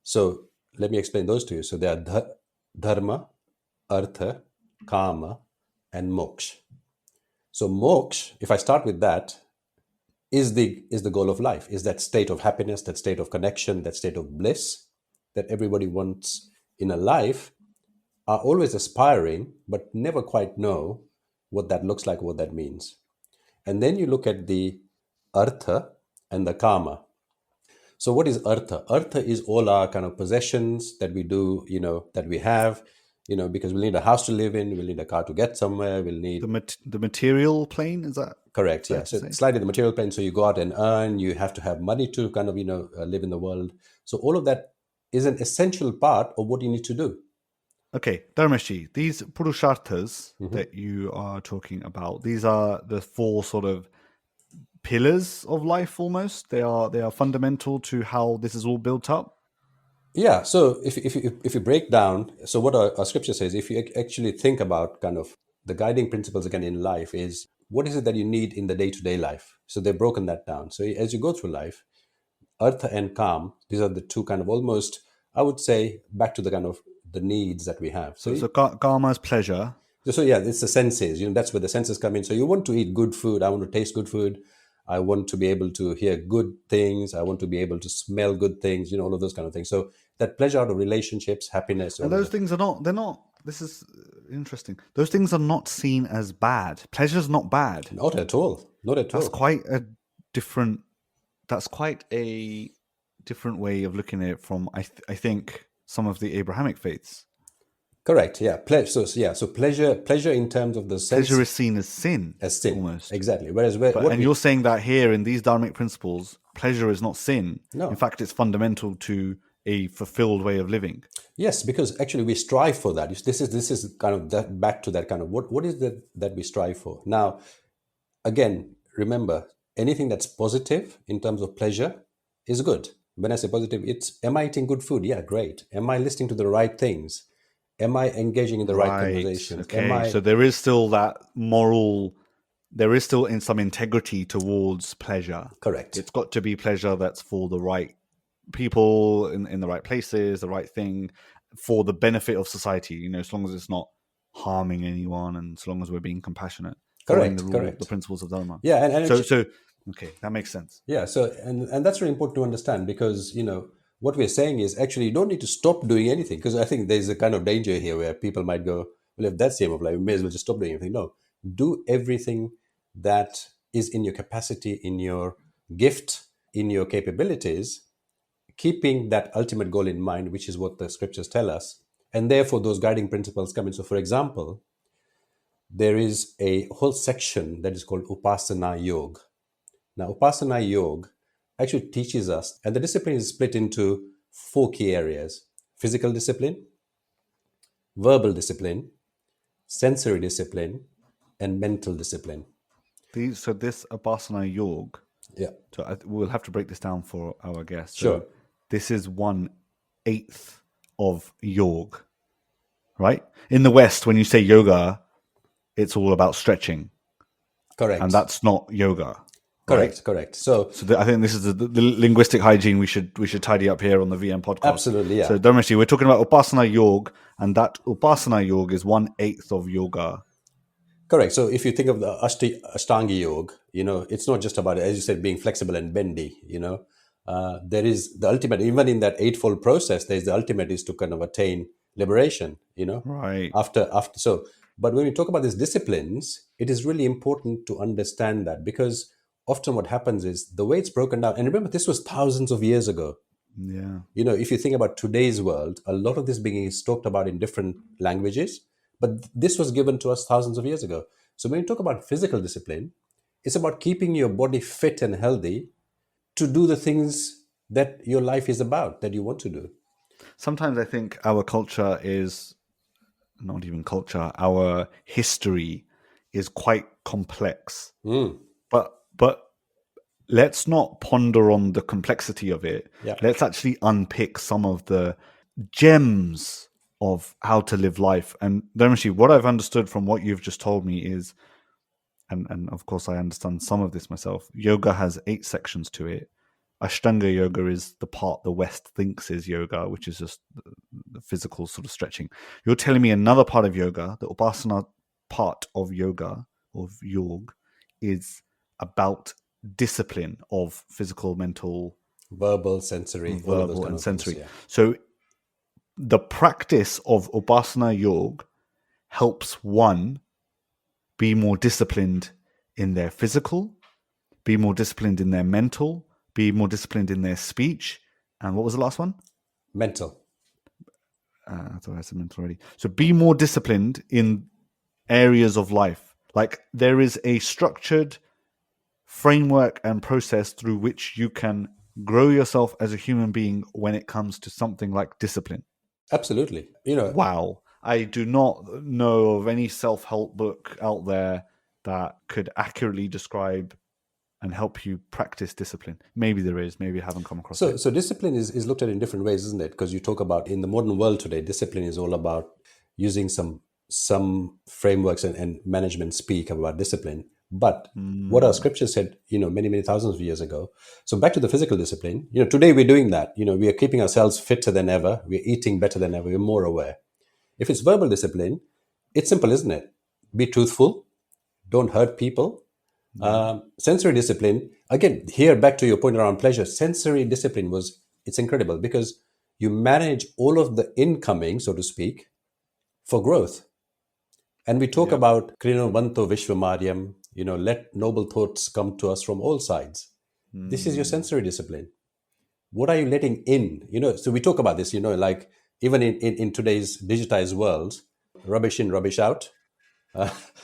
so let me explain those to you. So they are dharma, artha, kama, and moksha. So moksha, if I start with that, is the goal of life, is that state of happiness, that state of connection, that state of bliss that everybody wants in a life, are always aspiring but never quite know what that looks like, what that means. And then you look at the artha and the kama. So what is artha? Artha is all our kind of possessions that we do, that we have, because we'll need a house to live in, we'll need a car to get somewhere, we'll need The material plane, is that correct, fair yeah. to So say? slightly the material plane. So you go out and earn. You have to have money to kind of live in the world. So all of that is an essential part of what you need to do. Okay, Dharmesh Ji, these Purusharthas Mm-hmm. that you are talking about, these are the four sort of pillars of life almost. They are fundamental to how this is all built up. Yeah. So if you break down, so what our scripture says, if you actually think about kind of the guiding principles again in life, is what is it that you need in the day to day life. So they've broken that down. So as you go through life, artha and kam, these are the two kind of almost, I would say, back to the kind of the needs that we have. So karma is pleasure. So yeah, it's the senses. That's where the senses come in. So you want to eat good food. I want to taste good food. I want to be able to hear good things. I want to be able to smell good things. All of those kind of things. So that pleasure out of relationships, happiness, And all of those that. things are not, they're not, this is interesting. Those things are not seen as bad. Pleasure's not bad. Not at all. Not at That's all. quite a different, that's quite a different way of looking at it from, I think, some of the Abrahamic faiths. Correct. Yeah. So pleasure in terms of the sense Pleasure is seen as sin, as sin. almost. Exactly. Whereas You're saying that here in these Dharmic principles, pleasure is not sin. No. In fact, it's fundamental to a fulfilled way of living. Yes, because actually we strive for that. This is kind of that, back to that kind of what is that we strive for. Now, again, remember, anything that's positive in terms of pleasure is good. When I say positive, it's, am I eating good food? Yeah, great. Am I listening to the right things? Am I engaging in the right conversations? Okay. So there is still that moral, there is still in some integrity towards pleasure. Correct. It's got to be pleasure that's for the right people in the right places, the right thing, for the benefit of society, as long as it's not harming anyone and as long as we're being compassionate, following the Correct. the principles of Dharma. Yeah, and So okay, that makes sense. yeah, so and that's really important to understand, because what we're saying is actually you don't need to stop doing anything, because I think there's a kind of danger here where people might go, well, if that's the aim of life, we may as well just stop doing anything. No, do everything that is in your capacity, in your gift, in your capabilities, keeping that ultimate goal in mind, which is what the scriptures tell us. And therefore, those guiding principles come in. So, for example, there is a whole section that is called Upasana Yoga. Now, Upasana Yoga actually teaches us, and the discipline is split into four key areas: physical discipline, verbal discipline, sensory discipline, and mental discipline. So this Upasana Yoga, Yeah, so we'll have to break this down for our guests. sure. So this is 1/8 of yoga, right? In the West, when you say yoga, it's all about stretching, Correct. and that's not yoga. Correct. So I think this is the linguistic hygiene we should tidy up here on the VM podcast. absolutely, yeah. So Dharmesh Ji, we're talking about Upasana Yoga, and that Upasana Yoga is 1/8 of yoga. Correct. So if you think of the Ashtanga Yoga, it's not just about, as you said, being flexible and bendy. There is the ultimate, even in that eightfold process, there's the ultimate is to kind of attain liberation. Right. After. So, but when we talk about these disciplines, it is really important to understand that, because often what happens is the way it's broken down. And remember, this was thousands of years ago. Yeah. If you think about today's world, a lot of this being is talked about in different languages, but this was given to us thousands of years ago. So when you talk about physical discipline, it's about keeping your body fit and healthy to do the things that your life is about, that you want to do. Sometimes I think our culture is not even culture, our history is quite complex. But let's not ponder on the complexity of it. Yeah. Let's actually unpick some of the gems of how to live life. And Dharmesh, what I've understood from what you've just told me is, and of course I understand some of this myself, yoga has 8 sections to it. Ashtanga yoga is the part the West thinks is yoga, which is just the physical sort of stretching. You're telling me another part of yoga, the Upasana part of yoga, of yog, is about discipline of physical, mental, Verbal, sensory, all of those verbal, kind and of things. sensory. Yeah. So the practice of Upasana Yoga helps one be more disciplined in their physical, be more disciplined in their mental, be more disciplined in their speech. And what was the last one? Mental. I thought I said mental already. So be more disciplined in areas of life. Like there is a structured framework and process through which you can grow yourself as a human being when it comes to something like discipline. Absolutely. Wow. I do not know of any self-help book out there that could accurately describe and help you practice discipline. Maybe there is, maybe I haven't come across So, it. so discipline is looked at in different ways, isn't it? Because you talk about in the modern world today, discipline is all about using some frameworks and management speak about discipline. But what our scripture said, many thousands of years ago. So back to the physical discipline. Today we're doing that. We are keeping ourselves fitter than ever. We're eating better than ever. We're more aware. If it's verbal discipline, it's simple, isn't it? Be truthful. Don't hurt people. Sensory discipline, again, here back to your point around pleasure, sensory discipline it's incredible because you manage all of the incoming, so to speak, for growth. And we talk Yep. about Krino Vanto Vishwamaryam, let noble thoughts come to us from all sides. This is your sensory discipline. What are you letting in? So we talk about this, like even in today's digitized world, rubbish in, rubbish out.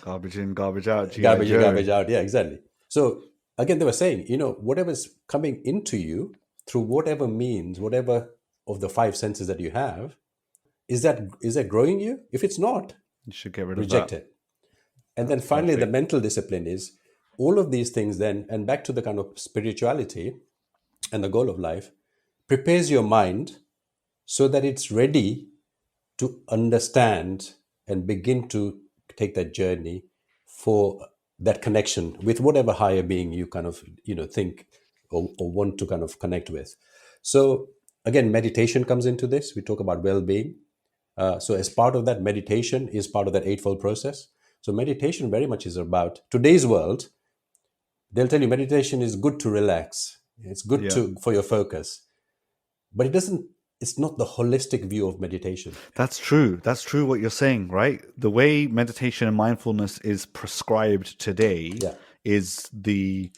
Garbage in, garbage out, G.I. Garbage in, Joe. garbage out. Yeah, exactly. So again, they were saying, whatever's coming into you through whatever means, whatever of the five senses that you have, is that growing you? If it's not, You should get rid of reject that. it. And then finally, the Perfect. mental discipline is all of these things then, and back to the kind of spirituality and the goal of life, prepares your mind so that it's ready to understand and begin to take that journey for that connection with whatever higher being you kind of think or want to kind of connect with. So again, meditation comes into this. We talk about well-being. So as part of that, meditation is part of that eightfold process. So meditation very much is about today's world. They'll tell you meditation is good to relax. It's good Yeah. for your focus, but it's not the holistic view of meditation. That's true. That's true what you're saying, right? The way meditation and mindfulness is prescribed today Yeah. is the,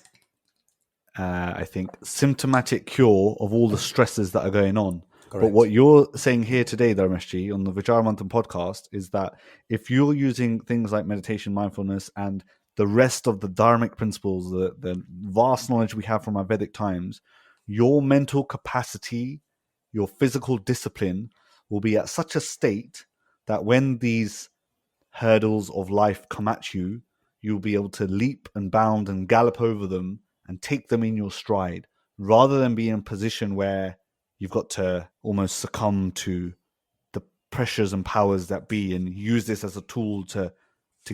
I think, symptomatic cure of all the stresses that are going on. But Correct. what you're saying here today, Dharmesh Ji, on the Vicharamantam podcast, is that if you're using things like meditation, mindfulness, and the rest of the Dharmic principles, the vast knowledge we have from our Vedic times, your mental capacity, your physical discipline will be at such a state that when these hurdles of life come at you, you'll be able to leap and bound and gallop over them and take them in your stride, rather than be in a position where you've got to almost succumb to the pressures and powers that be and use this as a tool to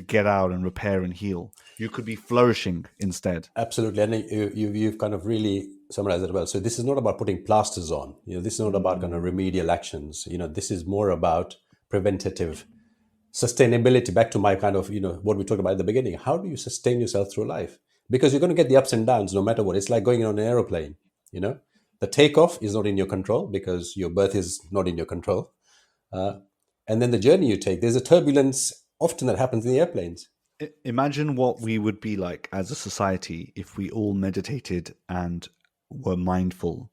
get out and repair and heal. You could be flourishing instead. Absolutely, and you've kind of really summarized it well. So this is not about putting plasters on. This is not about kind of remedial actions. This is more about preventative sustainability. Back to my kind of what we talked about at the beginning. How do you sustain yourself through life? Because you're going to get the ups and downs no matter what. It's like going on an aeroplane. The takeoff is not in your control because your birth is not in your control, and then the journey you take. There's a turbulence often that happens in the airplanes. Imagine what we would be like as a society if we all meditated and were mindful.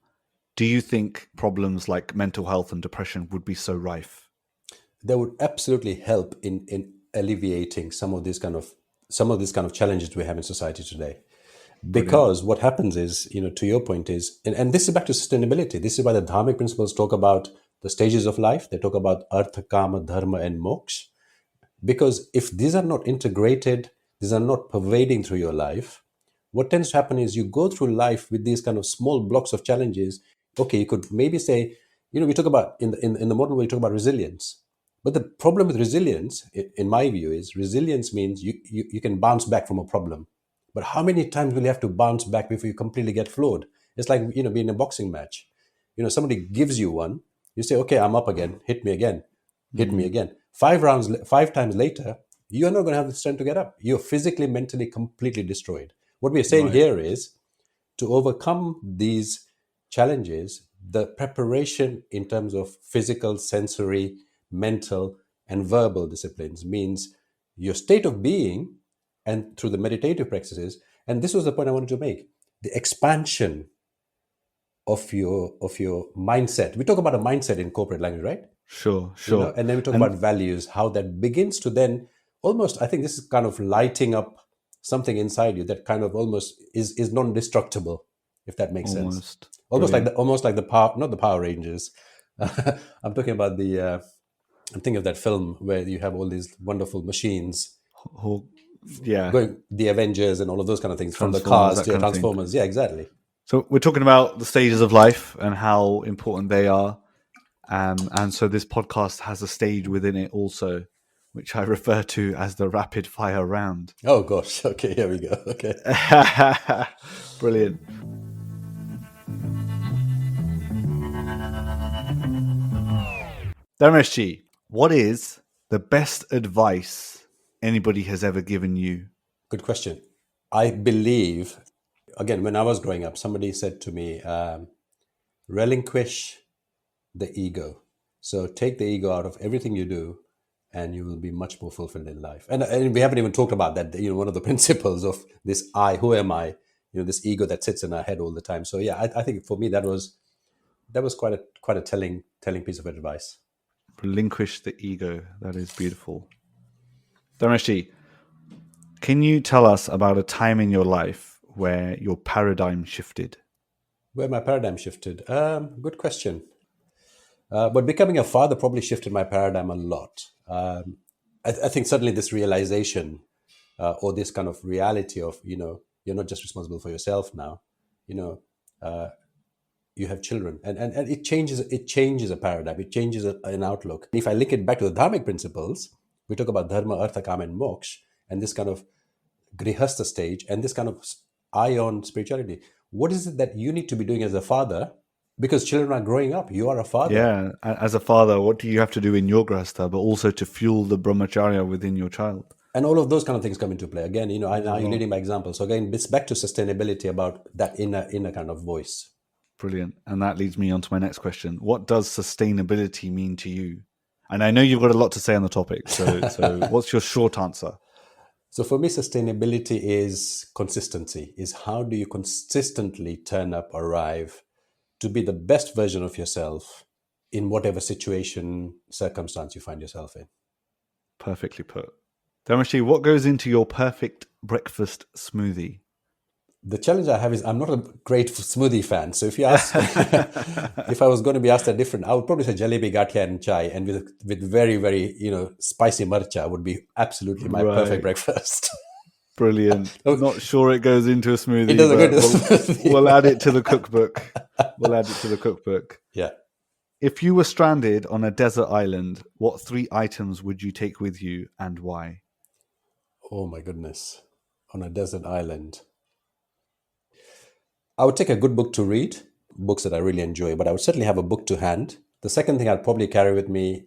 Do you think problems like mental health and depression would be so rife? That would absolutely help in alleviating some of these kind of challenges we have in society today. Brilliant. Because what happens is, to your point is, and this is back to sustainability. This is why the Dharmic principles talk about the stages of life. They talk about artha, kama, dharma, and moksha. Because if these are not integrated, these are not pervading through your life, what tends to happen is you go through life with these kind of small blocks of challenges. Okay, you could maybe say, we talk about in the modern way, we talk about resilience. But the problem with resilience, in my view, is resilience means you can bounce back from a problem. But how many times will you have to bounce back before you completely get floored? It's like, being in a boxing match. Somebody gives you one, you say, okay, I'm up again, hit me again, hit me again. 5 times later, you're not going to have the strength to get up. You're physically, mentally, completely destroyed. What we're saying Right. here is to overcome these challenges, the preparation in terms of physical, sensory, mental, and verbal disciplines means your state of being, and through the meditative practices. And this was the point I wanted to make: the expansion of your mindset. We talk about a mindset in corporate language, right? Sure. And then we talk And about values, how that begins to then almost, I think this is kind of lighting up something inside you that kind of almost is non-destructible, if that makes sense. almost Almost like brilliant. the power, not the Power Rangers. I'm talking about I'm thinking of that film where you have all these wonderful machines Whole- yeah, going, the Avengers and all of those kind of things, from the Transformers, cars that to your kind of thing. Transformers. Yeah, exactly. So we're talking about the stages of life and how important they are. And so this podcast has a stage within it also, which I refer to as the rapid fire round. Oh gosh. Okay, here we go. Okay. Brilliant. Dharmesh Ji, what is the best advice anybody has ever given you? Good question. I believe, again, when I was growing up, somebody said to me, relinquish the ego. So take the ego out of everything you do, and you will be much more fulfilled in life. And we haven't even talked about that. One of the principles of this I, who am I? This ego that sits in our head all the time. So yeah, I think for me that was quite a telling piece of advice. Relinquish the ego. That is beautiful. Dharmesh Ji, can you tell us about a time in your life where your paradigm shifted? Where my paradigm shifted? Good question. But becoming a father probably shifted my paradigm a lot. I think certainly this realization, or this kind of reality of, you're not just responsible for yourself now. You know, you have children, and it changes a paradigm. It changes an outlook. If I link it back to the Dharmic principles, we talk about dharma, artha, kama, and moksha, and this kind of grihastha stage, and this kind of eye on spirituality. What is it that you need to be doing as a father? Because children are growing up. You are a father. Yeah, as a father, what do you have to do in your grahastha, but also to fuel the Brahmacharya within your child? And all of those kind of things come into play. Again, now you're lot. leading by example. So again, it's back to sustainability, about that inner kind of voice. Brilliant. And that leads me on to my next question. What does sustainability mean to you? And I know you've got a lot to say on the topic. So what's your short answer? So for me, sustainability is consistency. Is how do you consistently turn up, arrive to be the best version of yourself in whatever situation, circumstance you find yourself in. Perfectly put. Dharmesh Ji, what goes into your perfect breakfast smoothie? The challenge I have is I'm not a great smoothie fan. So if you ask, if I was going to be asked that different, I would probably say jalebi, gathia, and chai, and with very, very spicy marcha would be absolutely my perfect breakfast. Brilliant. Not sure it goes into a smoothie, It doesn't go into a but smoothie. we'll add it to the cookbook. Yeah. If you were stranded on a desert island, what 3 items would you take with you and why? Oh my goodness. On a desert island, I would take a good book to read, books that I really enjoy, but I would certainly have a book to hand. The second thing I'd probably carry with me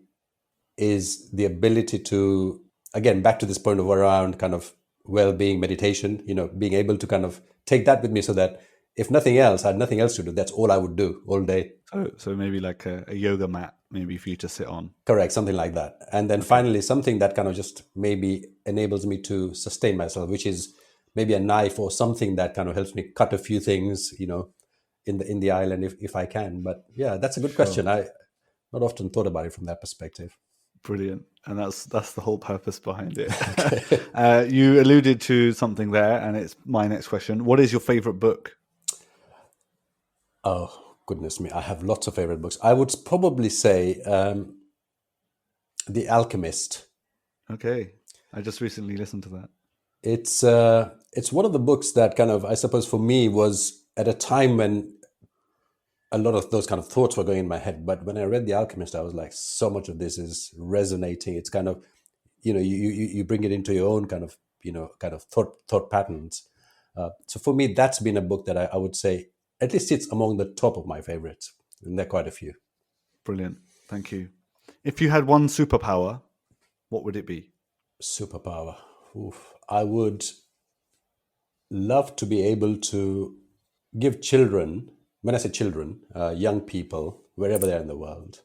is the ability to, again, back to this point of around kind of well-being, meditation, being able to kind of take that with me, so that if nothing else, I had nothing else to do, that's all I would do all day. So maybe like a yoga mat, maybe for you to sit on. Correct, something like that. And then finally, something that kind of just maybe enables me to sustain myself, which is maybe a knife or something that kind of helps me cut a few things, in the island if I can. But yeah, that's a good question. I not often thought about it from that perspective. Brilliant. And that's the whole purpose behind it. You alluded to something there, and it's my next question. What is your favorite book? Oh, goodness me. I have lots of favorite books. I would probably say The Alchemist. Okay. I just recently listened to that. It's one of the books that kind of, I suppose for me, was at a time when a lot of those kind of thoughts were going in my head. But when I read The Alchemist, I was like, so much of this is resonating. It's kind of, you bring it into your own kind of, thought patterns. So for me, that's been a book that I would say at least sits among the top of my favorites. And there are quite a few. Brilliant. Thank you. If you had one superpower, what would it be? Superpower. Oof. I would love to be able to give children, when I say children, young people, wherever they are in the world,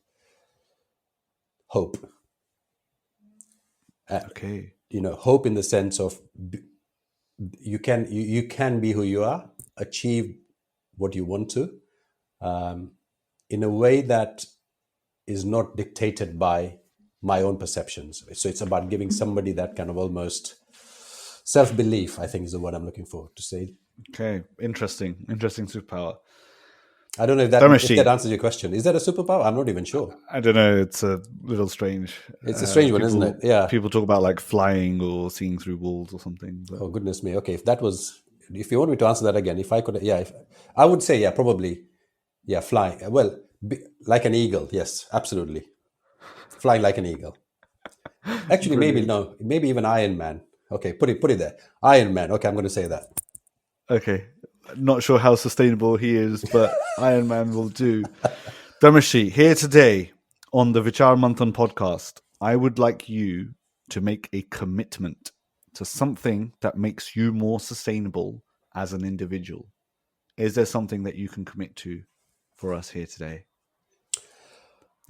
hope. Okay. Hope in the sense of you can be who you are, achieve what you want to, in a way that is not dictated by my own perceptions. So it's about giving somebody that kind of almost self-belief, I think is the word I'm looking for to say. Okay. Interesting superpower. I don't know Dharmesh if that Ji, answers your question. Is that a superpower? I'm not even sure. I don't know. It's a little strange. It's a strange one, isn't it? Yeah. People talk about like flying or seeing through walls or something. But Oh goodness me. Okay, if you want me to answer that again, if I could, yeah, I would say, yeah, probably, yeah, flying. Well, like an eagle. Yes, absolutely, flying like an eagle. Actually, maybe brilliant. no, maybe even Iron Man. Okay, put it there. Iron Man. Okay, I'm going to say that. Okay. Not sure how sustainable he is, but Iron Man will do. Dharmesh Ji, here today on the Vichar Manthan podcast, I would like you to make a commitment to something that makes you more sustainable as an individual. Is there something that you can commit to for us here today?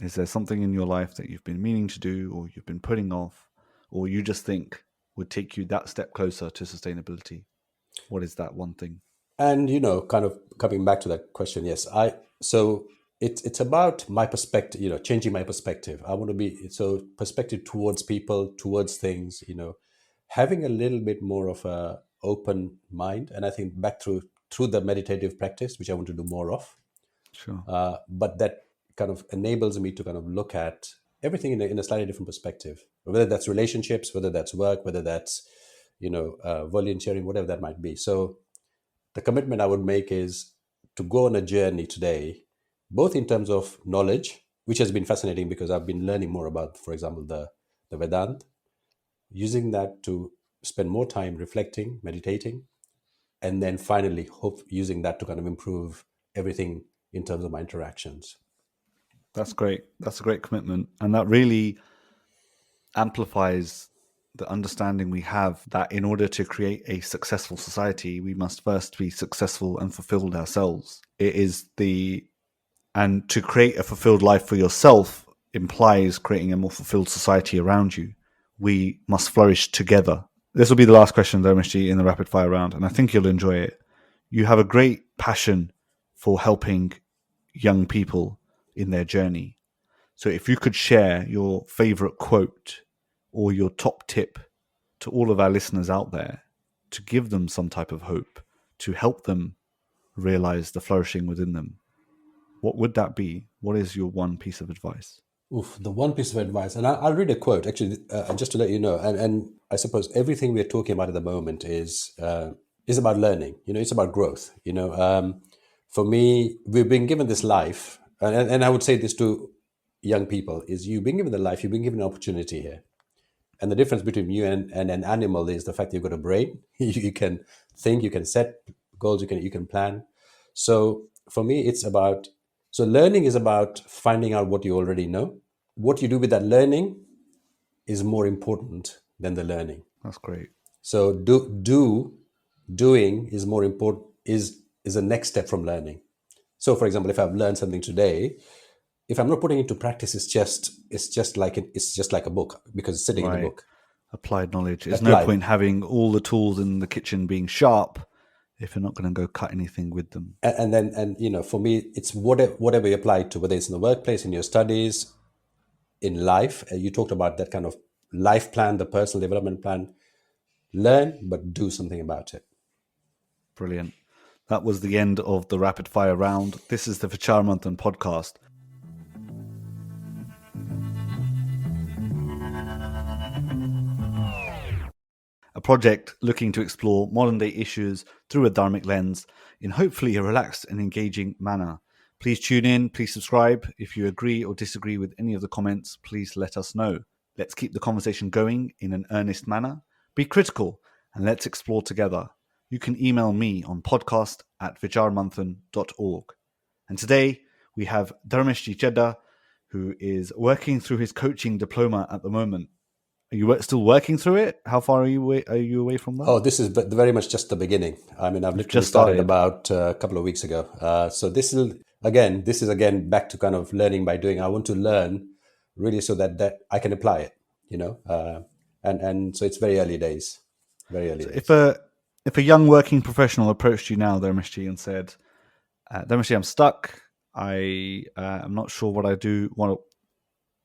Is there something in your life that you've been meaning to do or you've been putting off or you just think would take you that step closer to sustainability? What is that one thing? And kind of coming back to that question, yes, so it's about my perspective, changing my perspective. I want to be so perspective towards people, towards things, having a little bit more of a open mind. And I think back through the meditative practice, which I want to do more of. Sure. But that kind of enables me to kind of look at everything in a slightly different perspective, whether that's relationships, whether that's work, whether that's volunteering, whatever that might be. So the commitment I would make is to go on a journey today, both in terms of knowledge, which has been fascinating because I've been learning more about, for example, the Vedanta, using that to spend more time reflecting, meditating, and then finally using that to kind of improve everything in terms of my interactions. That's great. That's a great commitment. And that really amplifies the understanding we have that in order to create a successful society, we must first be successful and fulfilled ourselves. And to create a fulfilled life for yourself implies creating a more fulfilled society around you. We must flourish together. This will be the last question, Dharmesh Ji, in the rapid fire round, and I think you'll enjoy it. You have a great passion for helping young people in their journey. So if you could share your favorite quote or your top tip to all of our listeners out there to give them some type of hope, to help them realize the flourishing within them, what would that be? What is your one piece of advice? Oof, the one piece of advice, and I'll read a quote actually, just to let you know. And I suppose everything we're talking about at the moment is about learning. It's about growth. For me, we've been given this life, and I would say this to young people: is you've been given the life, you've been given an opportunity here, and the difference between you and an animal is the fact that you've got a brain. You can think, you can set goals, you can plan. So for me, it's about so learning is about finding out what you already know. What you do with that learning is more important than the learning. That's great. So doing is more important, is the next step from learning. So for example, if I've learned something today, if I'm not putting it into practice, it's just like a book because it's sitting in a Right. book. Applied knowledge. There's no Applied. point having all the tools in the kitchen being sharp if you're not going to go cut anything with them. And for me, it's whatever you apply to, whether it's in the workplace, in your studies, in life. You talked about that kind of life plan, the personal development plan. Learn, but do something about it. Brilliant. That was the end of the rapid fire round. This is the Vichar Manthan podcast. A project looking to explore modern day issues through a dharmic lens in hopefully a relaxed and engaging manner. Please tune in, please subscribe. If you agree or disagree with any of the comments, please let us know. Let's keep the conversation going in an earnest manner. Be critical and let's explore together. You can email me on podcast@vicharmanthan.org. And today we have Dharmesh Chheda, who is working through his coaching diploma at the moment. Are you still working through it? How far are you away from that? Oh, this is very much just the beginning. I mean, I've You've literally just started started. about a couple of weeks ago. So this is again back to kind of learning by doing. I want to learn really so that I can apply it, and so it's very early days, very early So days. if a young working professional approached you now, Dharmesh Ji, and said, Dharmesh Ji, I'm stuck. I am not sure what I do.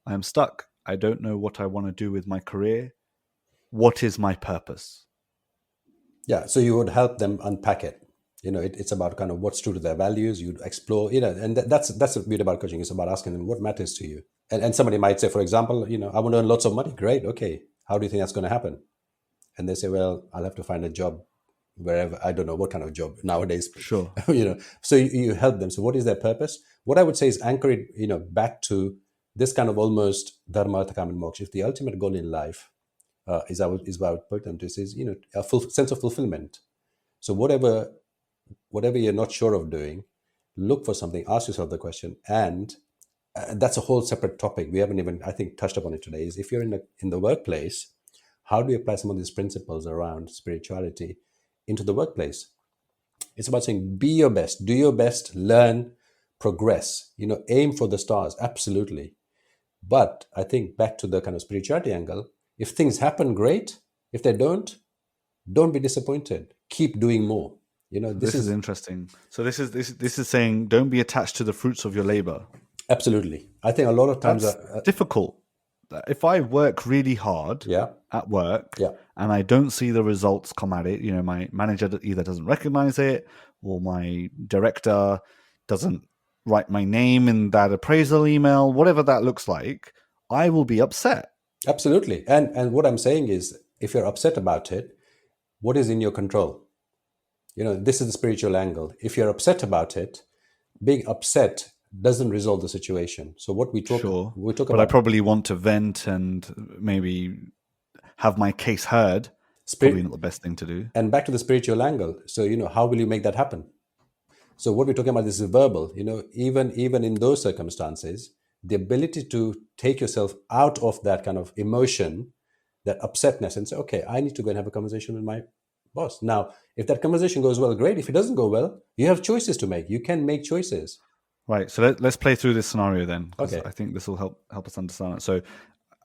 I am stuck. I don't know what I want to do with my career. What is my purpose? Yeah, so you would help them unpack it. It's about kind of what's true to their values. You'd explore, and that's the beauty about coaching. It's about asking them what matters to you. And somebody might say, for example, I want to earn lots of money. Great, okay. How do you think that's going to happen? And they say, well, I'll have to find a job wherever. I don't know what kind of job nowadays. Sure. So you help them. So what is their purpose? What I would say is anchor it, back to this kind of almost dharma, artha, kama, and moksha. If the ultimate goal in life is what I would put them to is a full sense of fulfillment. So whatever you're not sure of doing, look for something, ask yourself the question, and that's a whole separate topic. We haven't even, I think, touched upon it today. Is if you're in the workplace, how do you apply some of these principles around spirituality into the workplace? It's about saying, be your best, do your best, learn, progress. Aim for the stars, absolutely. But I think back to the kind of spirituality angle. If things happen, great. If they don't be disappointed. Keep doing more. This This is is interesting. So this is saying don't be attached to the fruits of your labor. absolutely. I think a lot of times, That's difficult. If I work really hard yeah, at work yeah, and I don't see the results come at it, my manager either doesn't recognize it or my director doesn't write my name in that appraisal email, whatever that looks like, I will be upset. absolutely. And what I'm saying is, if you're upset about it, what is in your control? This is the spiritual angle. If you're upset about it, being upset doesn't resolve the situation. So what Sure. we talk But I about probably want to vent and maybe have my case heard. Probably spirit, not the best thing to do. and back to the spiritual angle. So how will you make that happen? So what we're talking about is verbal. Even in those circumstances, the ability to take yourself out of that kind of emotion, that upsetness, and say, okay, I need to go and have a conversation with my boss. Now, if that conversation goes well, great. If it doesn't go well, you have choices to make. You can make choices. Right. So let's play through this scenario then, because Okay. I think this will help us understand it. So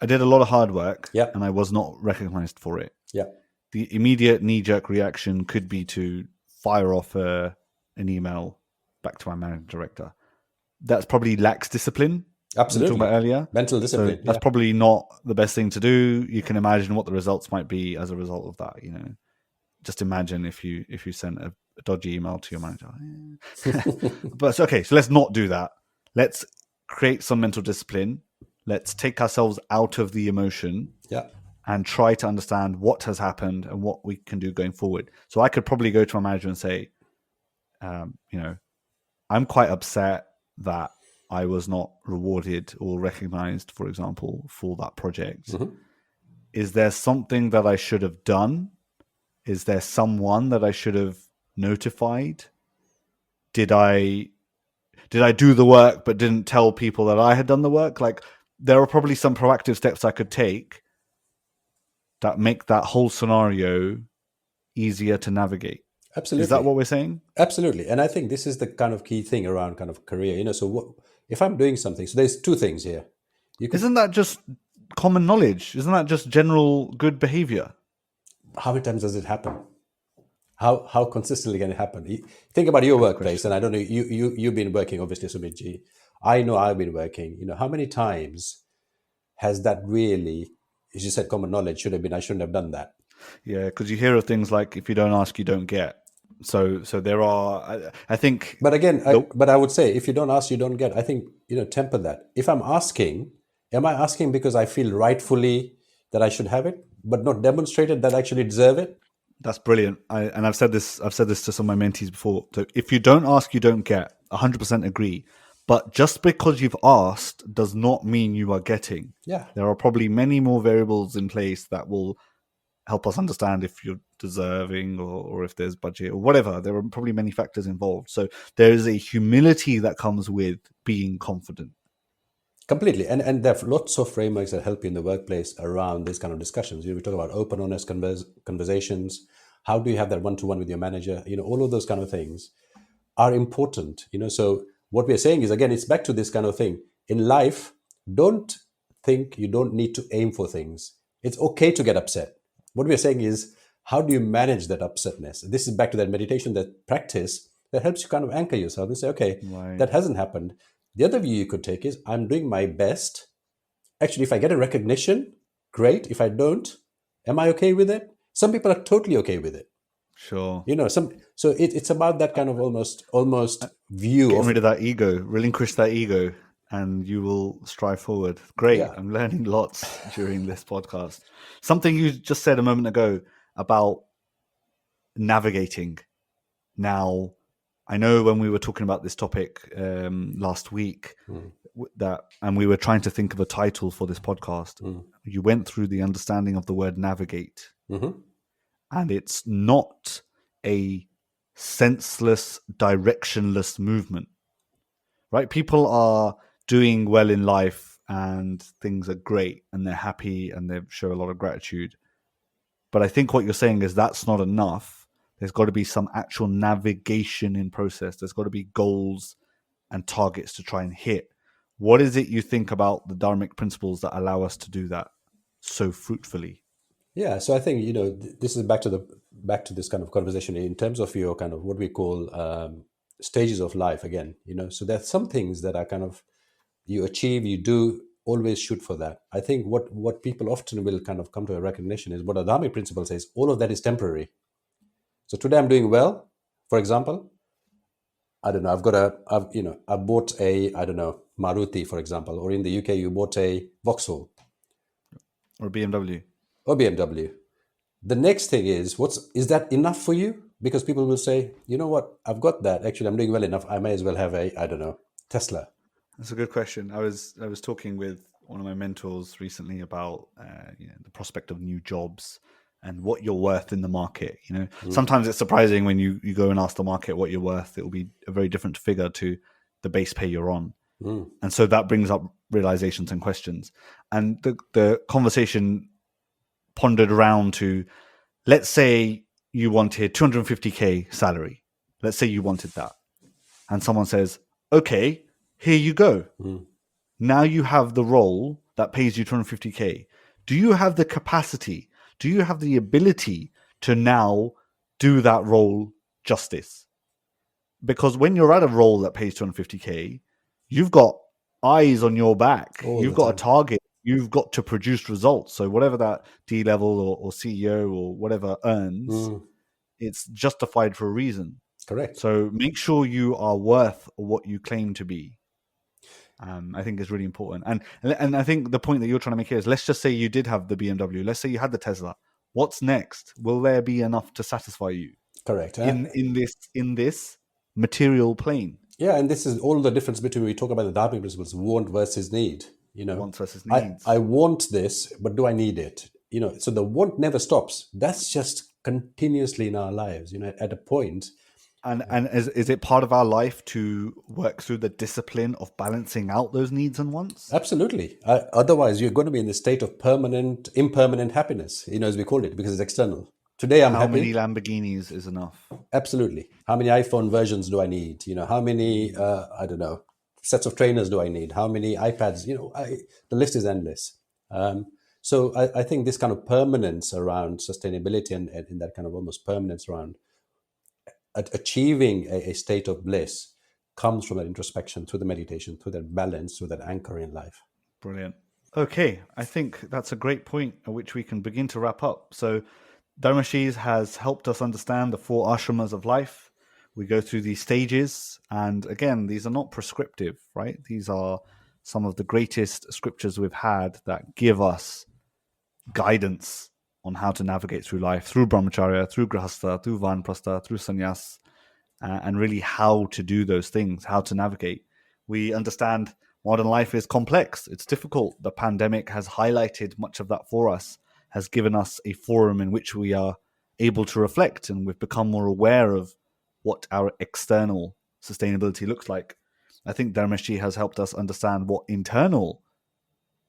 I did a lot of hard work Yeah. and I was not recognized for it. Yeah. The immediate knee-jerk reaction could be to fire off an email back to my managing director. That's probably lacks discipline. We were talking Absolutely. about earlier. Mental So discipline. that's Yeah. probably not the best thing to do. You can imagine what the results might be as a result of that. Just imagine if you sent a dodgy email to your manager. But okay, so let's not do that. Let's create some mental discipline. Let's take ourselves out of the emotion Yeah. and try to understand what has happened and what we can do going forward. So I could probably go to my manager and say, I'm quite upset that I was not rewarded or recognized, for example, for that project. Mm-hmm. Is there something that I should have done? Is there someone that I should have notified? Did I do the work but didn't tell people that I had done the work? Like, there are probably some proactive steps I could take that make that whole scenario easier to navigate. Is that Absolutely. what we're saying? Absolutely. And I think this is the kind of key thing around kind of career. So if I'm doing something, so there's two things here. You could, Isn't that just common knowledge? Isn't that just general good behavior? how many times does it happen? How consistently can it happen? Think about your Good workplace, and question. I don't know, you've been working, obviously, Sumit Ji. I know I've been working. How many times has that really, as you said, common knowledge should have been, I shouldn't have done that. Yeah, because you hear of things like if you don't ask, you don't get. So there are. I think. But again, The, I would say, if you don't ask, you don't get. I think, temper that. If I'm asking, am I asking because I feel rightfully that I should have it, but not demonstrated that I actually deserve it? That's brilliant. And I've said this to some of my mentees before. So if you don't ask, you don't get. 100% agree. But just because you've asked does not mean you are getting. Yeah. There are probably many more variables in place that will help us understand if you're deserving or if there's budget or whatever. There are probably many factors involved. So there is a humility that comes with being confident. Completely. And there are lots of frameworks that help you in the workplace around these kind of discussions. We talk about open, honest conversations. How do you have that one-to-one with your manager? All of those kind of things are important. So what we're saying is, again, it's back to this kind of thing. In life, don't think you don't need to aim for things. It's okay to get upset. What we're saying is, how do you manage that upsetness? This is back to that meditation, that practice that helps you kind of anchor yourself and say, okay, Right. that hasn't happened. The other view you could take is, I'm doing my best. Actually, if I get a recognition, great. If I don't, am I okay with it? Some people are totally okay with it. Sure. It's about that kind of almost view Getting of, rid of that ego, relinquish that ego, and you will strive forward. Great. yeah. I'm learning lots during this podcast. Something you just said a moment ago about navigating. Now, I know when we were talking about this topic last week, and we were trying to think of a title for this podcast, you went through the understanding of the word navigate. And it's not a senseless, directionless movement, right? People are doing well in life and things are great and they're happy and they show a lot of gratitude. But I think what you're saying is that's not enough. There's got to be some actual navigation in process. There's got to be goals and targets to try and hit. What is it you think about the Dharmic principles that allow us to do that so fruitfully? Yeah, so I think this is back to this kind of conversation in terms of your kind of what we call stages of life again. So there's some things that are kind of you achieve, you do always shoot for that. I think what people often will kind of come to a recognition is what a Dharmic principle says. All of that is temporary. So today I'm doing well. For example, I don't know. I bought a, I don't know, Maruti, for example, or in the UK you bought a Vauxhall Or BMW? or BMW. The next thing is, is that enough for you? Because people will say, you know what, I've got that. Actually, I'm doing well enough. I may as well have a, I don't know, Tesla. That's a good question. I was talking with one of my mentors recently about the prospect of new jobs and what you're worth in the market. Sometimes it's surprising when you go and ask the market what you're worth. It will be a very different figure to the base pay you're on. And so that brings up realizations and questions. And the conversation pondered around to, let's say you wanted 250K salary. Let's say you wanted that. And someone says, okay, here you go. Now you have the role that pays you 250K. Do you have the capacity? Do you have the ability to now do that role justice? Because when you're at a role that pays 250K, you've got eyes on your back. You've got a target. You've got to produce results. So whatever that D level or CEO or whatever earns, it's justified for a reason. Correct. So make sure you are worth what you claim to be. I think is really important. And I think the point that you're trying to make here is, let's just say you did have the BMW. Let's say you had the Tesla. What's next? Will there be enough to satisfy you? Correct. In this material plane. Yeah, and this is all the difference between, we talk about the Dharmic principles, want versus need. Want versus needs. I want this, but do I need it? So the want never stops. That's just continuously in our lives, at a point. And is it part of our life to work through the discipline of balancing out those needs and wants? Absolutely. Otherwise, you're going to be in the state of impermanent happiness, as we call it, because it's external. Today, I'm happy. How many Lamborghinis is enough? Absolutely. How many iPhone versions do I need? How many, I don't know, sets of trainers do I need? How many iPads? The list is endless. So I think this kind of permanence around sustainability and in that kind of almost permanence around achieving a state of bliss comes from that introspection, through the meditation, through that balance, through that anchor in life. Brilliant. Okay, I think that's a great point at which we can begin to wrap up. So Dharmesh Ji has helped us understand the 4 Ashramas of life. We go through these stages, and again, these are not prescriptive, right? These are some of the greatest scriptures we've had that give us guidance on how to navigate through life, through Brahmacharya, through Grihastha, through Vanprastha, through Sannyas, and really how to do those things, how to navigate. We understand modern life is complex. It's difficult. The pandemic has highlighted much of that for us, has given us a forum in which we are able to reflect, and we've become more aware of what our external sustainability looks like. I think Dharmesh Ji has helped us understand what internal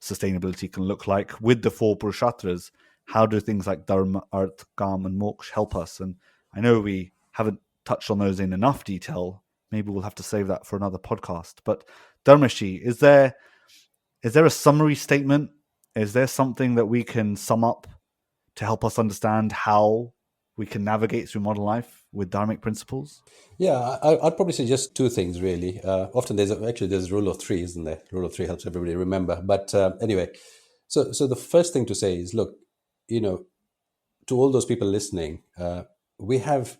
sustainability can look like with the four Purusharthas. How do things like Dharma, Arth, Kam, and Moksha help us? And I know we haven't touched on those in enough detail. Maybe we'll have to save that for another podcast. But Dharmesh Ji, is there a summary statement? Is there something that we can sum up to help us understand how we can navigate through modern life with Dharmic principles? Yeah, I'd probably say just two things really. Often there's a rule of three, isn't there? Rule of three helps everybody remember. But anyway, so the first thing to say is, look, to all those people listening, we have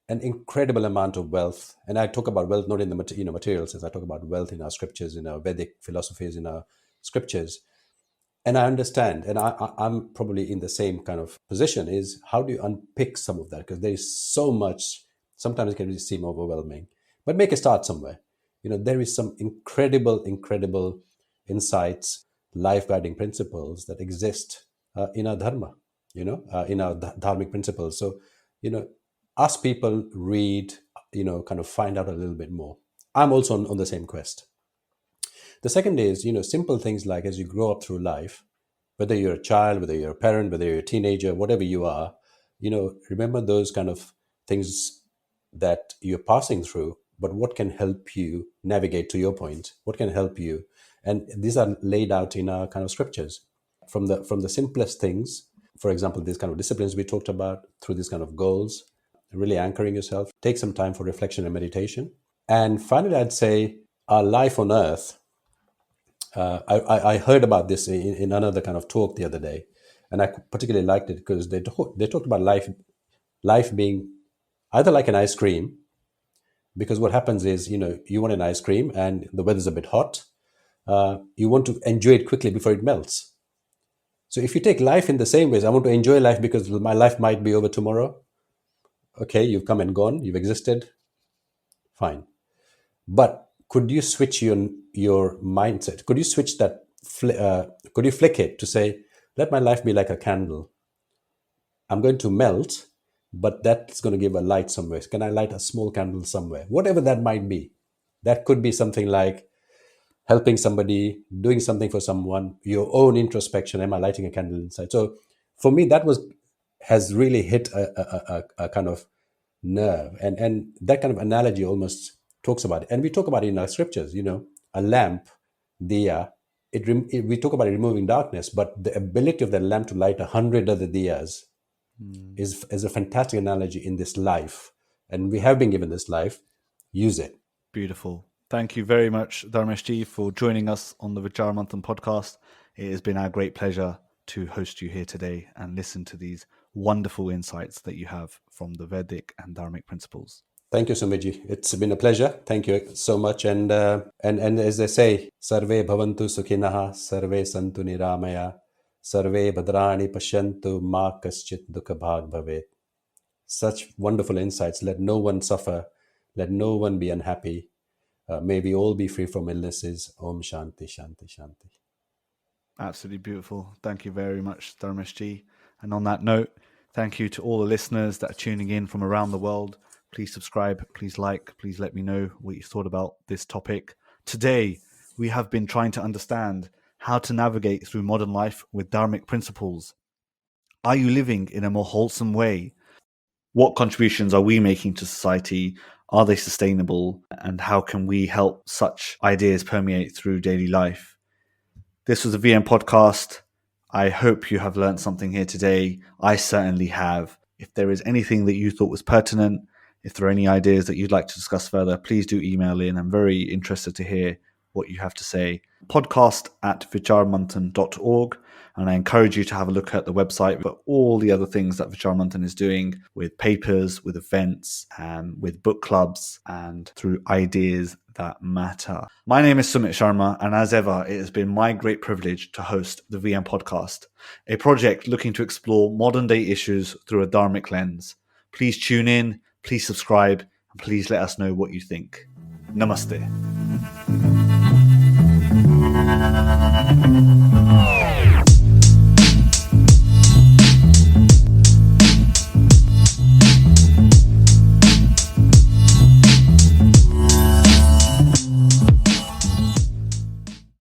an incredible amount of wealth, and I talk about wealth not in the material sense. I talk about wealth in our scriptures, in our Vedic philosophies, in our scriptures. And I understand, and I'm probably in the same kind of position, is how do you unpick some of that? Because there is so much, sometimes it can seem overwhelming, but make a start somewhere. There is some incredible insights, life guiding principles that exist in our dharma, in our dharmic principles. So, ask people, read, kind of find out a little bit more. I'm also on the same quest. The second is, simple things like as you grow up through life, whether you're a child, whether you're a parent, whether you're a teenager, whatever you are, remember those kind of things that you're passing through, but what can help you navigate, to your point, what can help you? And these are laid out in our kind of scriptures from the simplest things. For example, these kind of disciplines we talked about, through these kind of goals, really anchoring yourself, take some time for reflection and meditation. And finally, I'd say our life on earth. I heard about this in another kind of talk the other day, and I particularly liked it because they talked about life being either like an ice cream, because what happens is, you want an ice cream and the weather's a bit hot, you want to enjoy it quickly before it melts. So if you take life in the same ways, I want to enjoy life because my life might be over tomorrow. Okay, you've come and gone, you've existed, fine. But could you switch your mindset? Could you switch that? Could you flick it to say, let my life be like a candle? I'm going to melt, but that's going to give a light somewhere. Can I light a small candle somewhere? Whatever that might be. That could be something like helping somebody, doing something for someone, your own introspection. Am I lighting a candle inside? So for me, that has really hit a kind of nerve. And that kind of analogy almost talks about it. And we talk about it in our scriptures, a lamp, diya, we talk about it removing darkness, but the ability of that lamp to light 100 other diyas is a fantastic analogy in this life. And we have been given this life, use it. Beautiful. Thank you very much, Dharmesh Ji, for joining us on the Vicharamanthan podcast. It has been our great pleasure to host you here today and listen to these wonderful insights that you have from the Vedic and Dharmic principles. Thank you, Sumiji. It's been a pleasure. Thank you so much. And as they say, Sarve bhavantu sukhinaha, sarve santu niramaya, sarve bhadrani pashyantu ma kaschit dukha bhag bhavet. Such wonderful insights. Let no one suffer. Let no one be unhappy. May we all be free from illnesses. Om Shanti, Shanti, Shanti. Absolutely beautiful. Thank you very much, Dharmesh Ji. And on that note, thank you to all the listeners that are tuning in from around the world. Please subscribe, please like, please let me know what you thought about this topic. Today, we have been trying to understand how to navigate through modern life with Dharmic principles. Are you living in a more wholesome way? What contributions are we making to society? Are they sustainable? And how can we help such ideas permeate through daily life? This was a VM podcast. I hope you have learned something here today. I certainly have. If there is anything that you thought was pertinent, if there are any ideas that you'd like to discuss further, please do email in. I'm very interested to hear what you have to say. podcast@vicharamanthan.org. And I encourage you to have a look at the website for all the other things that Vicharamanthan is doing with papers, with events, and with book clubs, and through ideas that matter. My name is Sumit Sharma, and as ever, it has been my great privilege to host the VM podcast, a project looking to explore modern day issues through a dharmic lens. Please tune in, please subscribe, and please let us know what you think. Namaste.